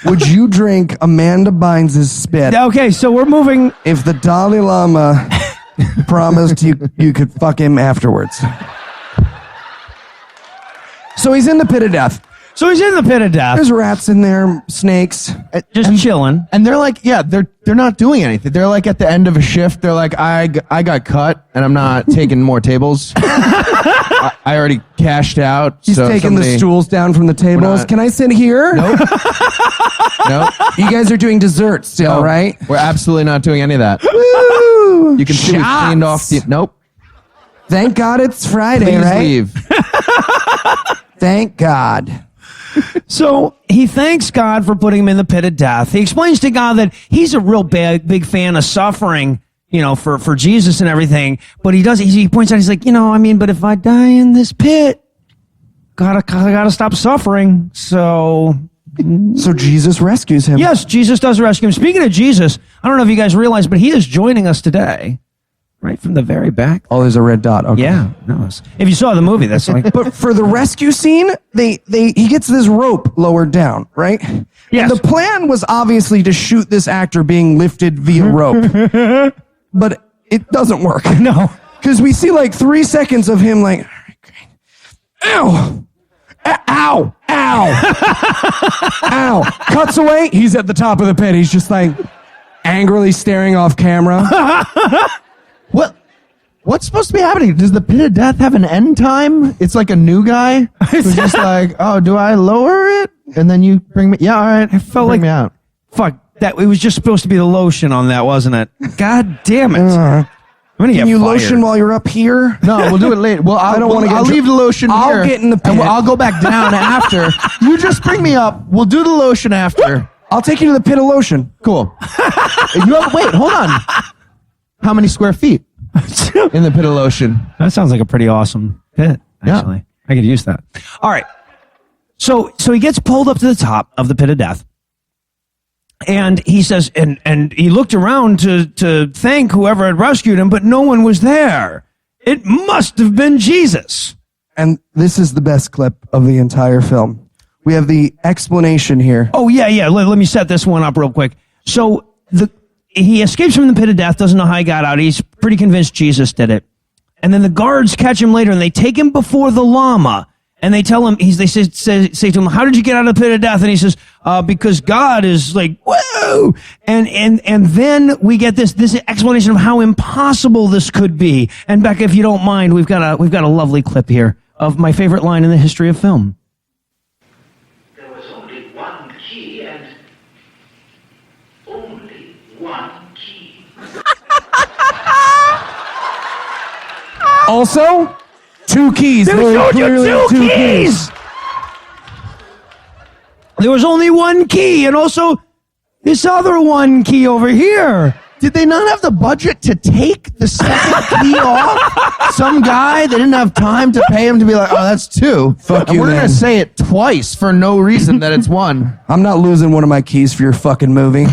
would you drink Amanda Bynes' spit okay, so we're moving. if the Dalai Lama promised you could fuck him afterwards? So he's in the pit of death. So he's in the pit of death. There's rats in there, snakes. Just chilling. And they're like, yeah, they're not doing anything. They're like at the end of a shift. They're like, I got cut and I'm not taking more tables. I already cashed out. He's taking the stools down from the tables. Can I sit here? Nope. Nope. You guys are doing dessert still, No, right? We're absolutely not doing any of that. Woo! You can see we cleaned off the. Nope. Thank God it's Friday, Please right? leave. Thank God. So he thanks God for putting him in the pit of death. He explains to God that he's a real big fan of suffering, for Jesus and everything. But he points out, he's like, but if I die in this pit, gotta stop suffering. So Jesus rescues him. yes, Jesus does rescue him. Speaking of Jesus, I don't know if you guys realize, but he is joining us today. Right from the very back. Oh, there's a red dot. Okay. Yeah. No, if you saw the movie, that's like. But for the rescue scene, he gets this rope lowered down, right? Yes. And the plan was obviously to shoot this actor being lifted via rope. But it doesn't work. No. Because we see like 3 seconds of him like, ow, ow, ow, ow. Cuts away. He's at the top of the pit. He's just like angrily staring off camera. What's supposed to be happening? Does the pit of death have an end time? It's like a new guy who's just like, oh, do I lower it? And then you bring me. Yeah, all right. I felt bring like me out. Fuck that. It was just supposed to be the lotion on that, wasn't it? God damn it! I'm gonna get Can you fired. lotion while you're up here? No, we'll do it later. Well, I don't want to. I'll leave the lotion here. I'll get in the pit. And I'll go back down after. You just bring me up. We'll do the lotion after. I'll take you to the pit of lotion. Cool. Wait, hold on. How many square feet in the pit of lotion? That sounds like a pretty awesome pit. Actually, Yeah. I could use that. All right. So he gets pulled up to the top of the pit of death. And he says, and he looked around to thank whoever had rescued him, but no one was there. It must have been Jesus. And this is the best clip of the entire film. We have the explanation here. Oh, yeah. Let me set this one up real quick. So he escapes from the pit of death, doesn't know how he got out. He's pretty convinced Jesus did it. And then the guards catch him later, and they take him before the Lama. And they tell him, they say to him, how did you get out of the pit of death? And he says, because God is like, whoa. And then we get this explanation of how impossible this could be. And Becca, if you don't mind, we've got a lovely clip here of my favorite line in the history of film. There was only one key and only one key. Also, 2 keys. They Very showed clearly you 2 2 keys. There was only one key, and also this other one key over here. Did they not have the budget to take the second key off? Some guy, they didn't have time to pay him to be like, oh, that's 2. Fuck and you, we're man. going to say it twice for no reason that it's 1. I'm not losing one of my keys for your fucking movie.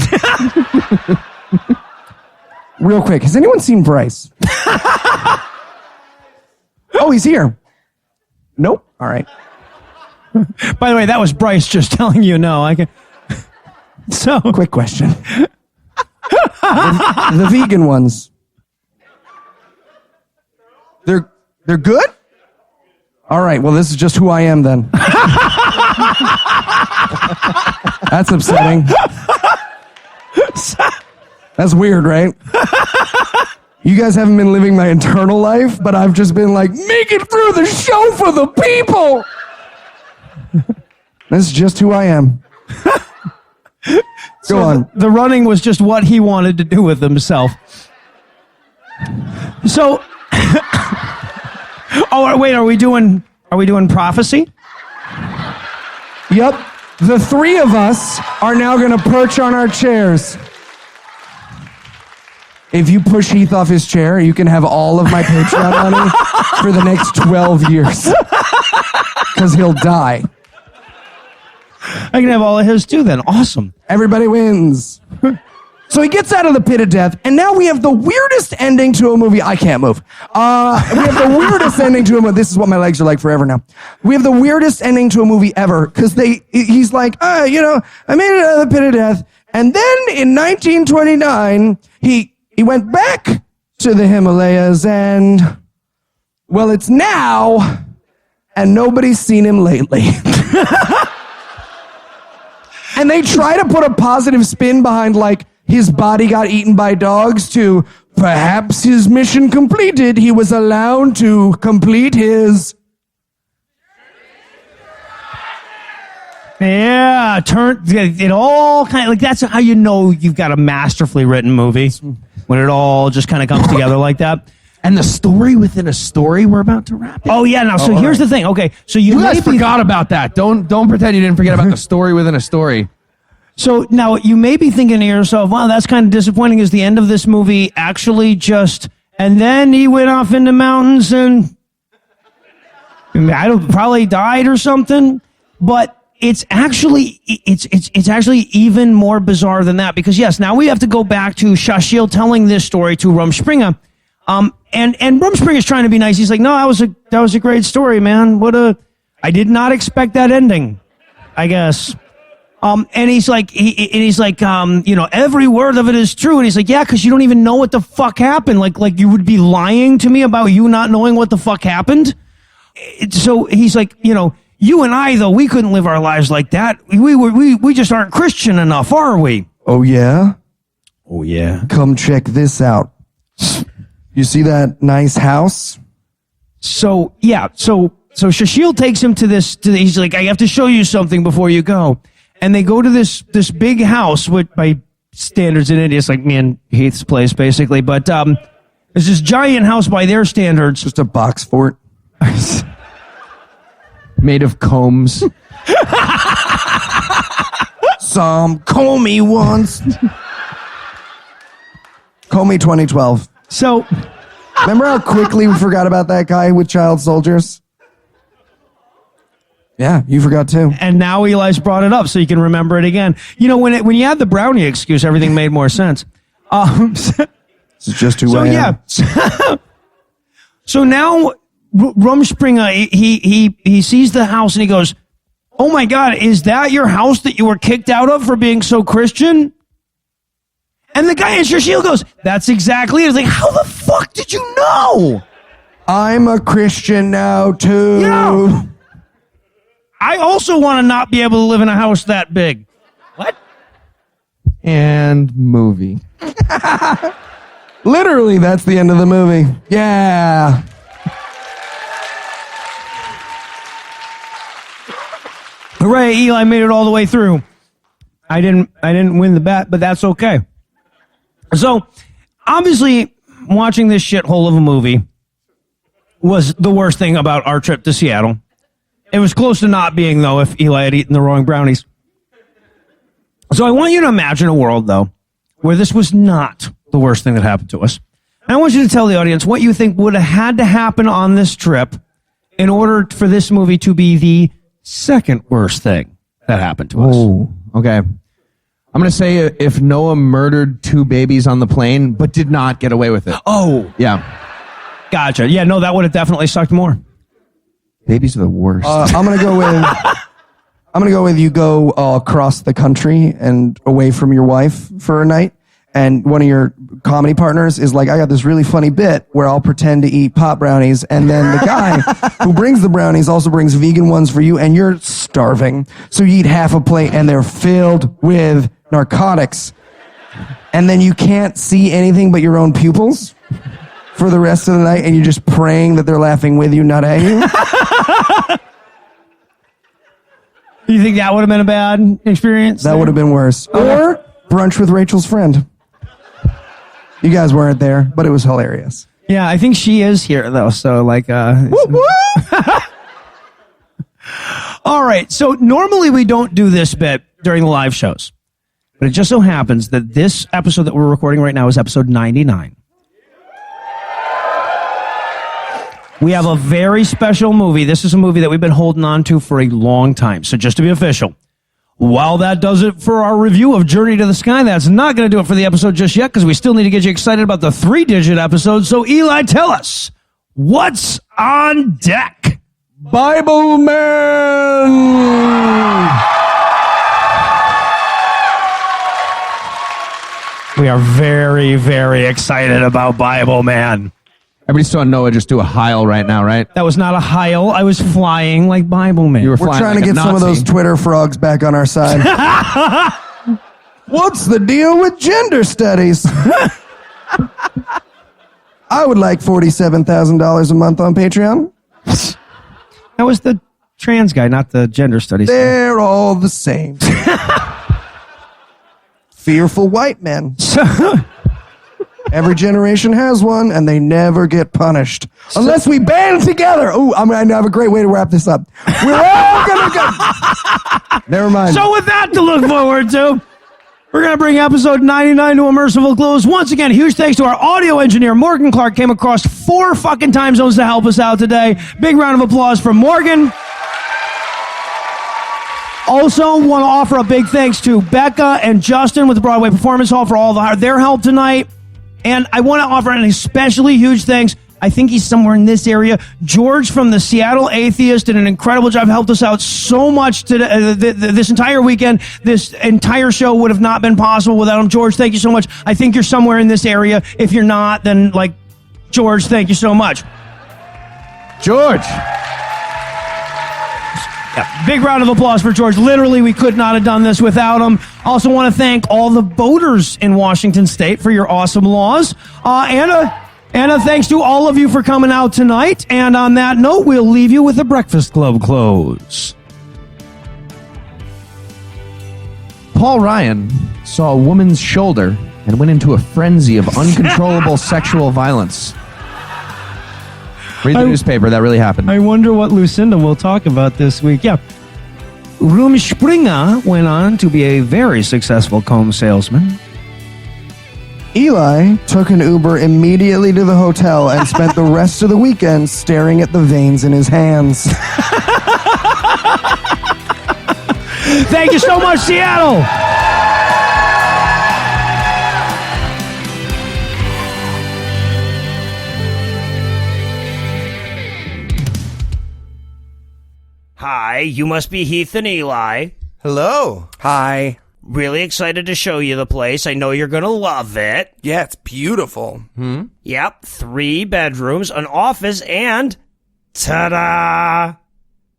Real quick, has anyone seen Bryce? Oh, he's here. Nope. All right. By the way, that was Bryce just telling you no. I can. So Quick question. The vegan ones. They're good? All right. Well, this is just who I am then. That's upsetting. That's weird, right? You guys haven't been living my internal life, but I've just been like, make it through the show for the people. That's just who I am. Go on. The running was just what he wanted to do with himself. So, oh wait, are we doing prophecy? Yep. The three of us are now going to perch on our chairs. If you push Heath off his chair, you can have all of my Patreon money for the next 12 years. Because he'll die. I can have all of his too then. Awesome. Everybody wins. So he gets out of the pit of death, and now we have the weirdest ending to a movie. I can't move. We have the weirdest ending to a movie. This is what my legs are like forever now. We have the weirdest ending to a movie ever, because he's like, I made it out of the pit of death, and then in 1929, he went back to the Himalayas, and, well, it's now, and nobody's seen him lately. And they try to put a positive spin behind, like, his body got eaten by dogs to perhaps his mission completed. He was allowed to complete his... Yeah, it all kind of, like, that's how you know you've got a masterfully written movie. When it all just kind of comes together like that. And the story within a story, we're about to wrap it. Oh, yeah, now, so here's the thing. Okay, so You guys forgot about that. Don't pretend you didn't forget about the story within a story. So now you may be thinking to yourself, wow, that's kind of disappointing. Is the end of this movie actually just, and then he went off into mountains and probably died or something? But it's actually even more bizarre than that, because yes, now we have to go back to Shashil telling this story to Rumspringa. And Rumspringa's trying to be nice. He's like, no, that was a great story, man. I did not expect that ending, I guess. And he's like, every word of it is true. And he's like, yeah, because you don't even know what the fuck happened. Like you would be lying to me about you not knowing what the fuck happened. So he's like, you and I, though, we couldn't live our lives like that. We just aren't Christian enough, are we? Oh, yeah? Oh, yeah. Come check this out. You see that nice house? So Shashil takes him he's like, I have to show you something before you go. And they go to this big house, which by standards in India, it's like me and Heath's place, basically. But there's this giant house by their standards. Just a box fort. Made of combs. Some call me once. Call me 2012. So, remember how quickly we forgot about that guy with child soldiers? Yeah, you forgot too. And now Eli's brought it up so you can remember it again. When you had the brownie excuse, everything made more sense. This is just who I am. Yeah. So now Rumspringa, he sees the house and he goes, oh my God, is that your house that you were kicked out of for being so Christian? And the guy in Shashil goes, that's exactly it. It's like, how the fuck did you know? I'm a Christian now too. I also want to not be able to live in a house that big. What? And movie. Literally, that's the end of the movie. Yeah. Hooray, Eli made it all the way through. I didn't win the bet, but that's okay. So, obviously, watching this shithole of a movie was the worst thing about our trip to Seattle. It was close to not being, though, if Eli had eaten the wrong brownies. So I want you to imagine a world, though, where this was not the worst thing that happened to us. And I want you to tell the audience what you think would have had to happen on this trip in order for this movie to be the second worst thing that happened to us. Oh, okay. I'm going to say if Noah murdered 2 babies on the plane, but did not get away with it. Oh. Yeah. Gotcha. Yeah, no, that would have definitely sucked more. Babies are the worst. I'm gonna go with you go across the country and away from your wife for a night, and one of your comedy partners is like, I got this really funny bit where I'll pretend to eat pot brownies, and then the guy who brings the brownies also brings vegan ones for you, and you're starving, so you eat half a plate and they're filled with narcotics. and then you can't see anything but your own pupils for the rest of the night, and you're just praying that they're laughing with you, not at you. You think that would have been a bad experience? That would have been worse. Or brunch with Rachel's friend. You guys weren't there, but it was hilarious. Yeah, I think she is here, though, so, like, All right, so normally we don't do this bit during the live shows, but it just so happens that this episode that we're recording right now is episode 99. We have a very special movie. This is a movie that we've been holding on to for a long time, so just to be official, while that does it for our review of Journey to the Sky, that's not going to do it for the episode just yet, because we still need to get you excited about the 3-digit episode. So, Eli, tell us, what's on deck? Bible Man! We are very, very excited about Bible Man. Everybody saw Noah just do a heil right now, right? That was not a heil. I was flying like Bible Man. You were We're flying trying like to a get some of Nazi. those Twitter frogs back on our side. What's the deal with gender studies? I would like $47,000 a month on Patreon. That was the trans guy, not the gender studies guy. They're all the same. Fearful white men. Every generation has one, and they never get punished. Unless we band together. Ooh, I have a great way to wrap this up. We're all gonna go. Never mind. So with that to look forward to, we're going to bring episode 99 to a merciful close. Once again, huge thanks to our audio engineer, Morgan Clark, came across 4 fucking time zones to help us out today. Big round of applause for Morgan. Also, want to offer a big thanks to Becca and Justin with the Broadway Performance Hall for all their help tonight. And I want to offer an especially huge thanks. I think he's somewhere in this area. George from the Seattle Atheist did an incredible job, helped us out so much today, this entire weekend. This entire show would have not been possible without him. George, thank you so much. I think you're somewhere in this area. If you're not, then, George, thank you so much. George! Yeah, big round of applause for George. Literally, we could not have done this without him. Also want to thank all the voters in Washington State for your awesome laws. And a thanks to all of you for coming out tonight. And on that note, we'll leave you with the Breakfast Club close. Paul Ryan saw a woman's shoulder and went into a frenzy of uncontrollable sexual violence. Read the newspaper. That really happened. I wonder what Lucinda will talk about this week. Yeah. Rumspringa went on to be a very successful comb salesman. Eli took an Uber immediately to the hotel and spent the rest of the weekend staring at the veins in his hands. Thank you so much, Seattle. Hi, you must be Heath and Eli. Hello. Hi. Really excited to show you the place. I know you're gonna love it. Yeah, it's beautiful. Yep, 3 bedrooms, an office, and ta-da!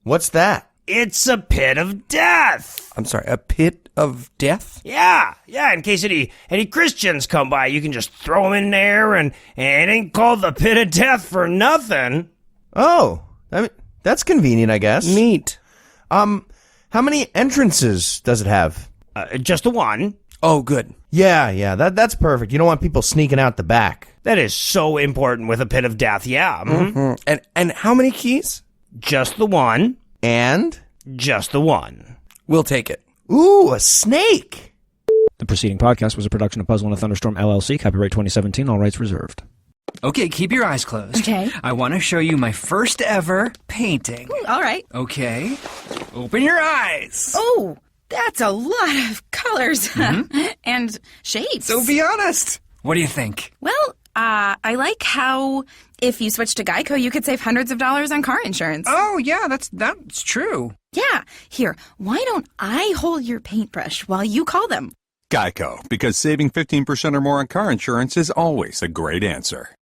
What's that? It's a pit of death. I'm sorry, a pit of death? Yeah, in case any Christians come by, you can just throw them in there, and it ain't called the pit of death for nothing. Oh, I mean, that's convenient, I guess. Neat. How many entrances does it have? Just the one. Oh, good. Yeah, that's perfect. You don't want people sneaking out the back. That is so important with a pit of death, yeah. Mm-hmm. And how many keys? Just the one. And? Just the one. We'll take it. Ooh, a snake! The preceding podcast was a production of Puzzle and a Thunderstorm, LLC, copyright 2017, all rights reserved. Okay, keep your eyes closed. Okay. I want to show you my first ever painting. All right. Okay. Open your eyes. Oh, that's a lot of colors and shapes. So be honest. What do you think? Well, I like how if you switch to Geico, you could save hundreds of dollars on car insurance. Oh, yeah, that's true. Yeah. Here, why don't I hold your paintbrush while you call them? Geico, because saving 15% or more on car insurance is always a great answer.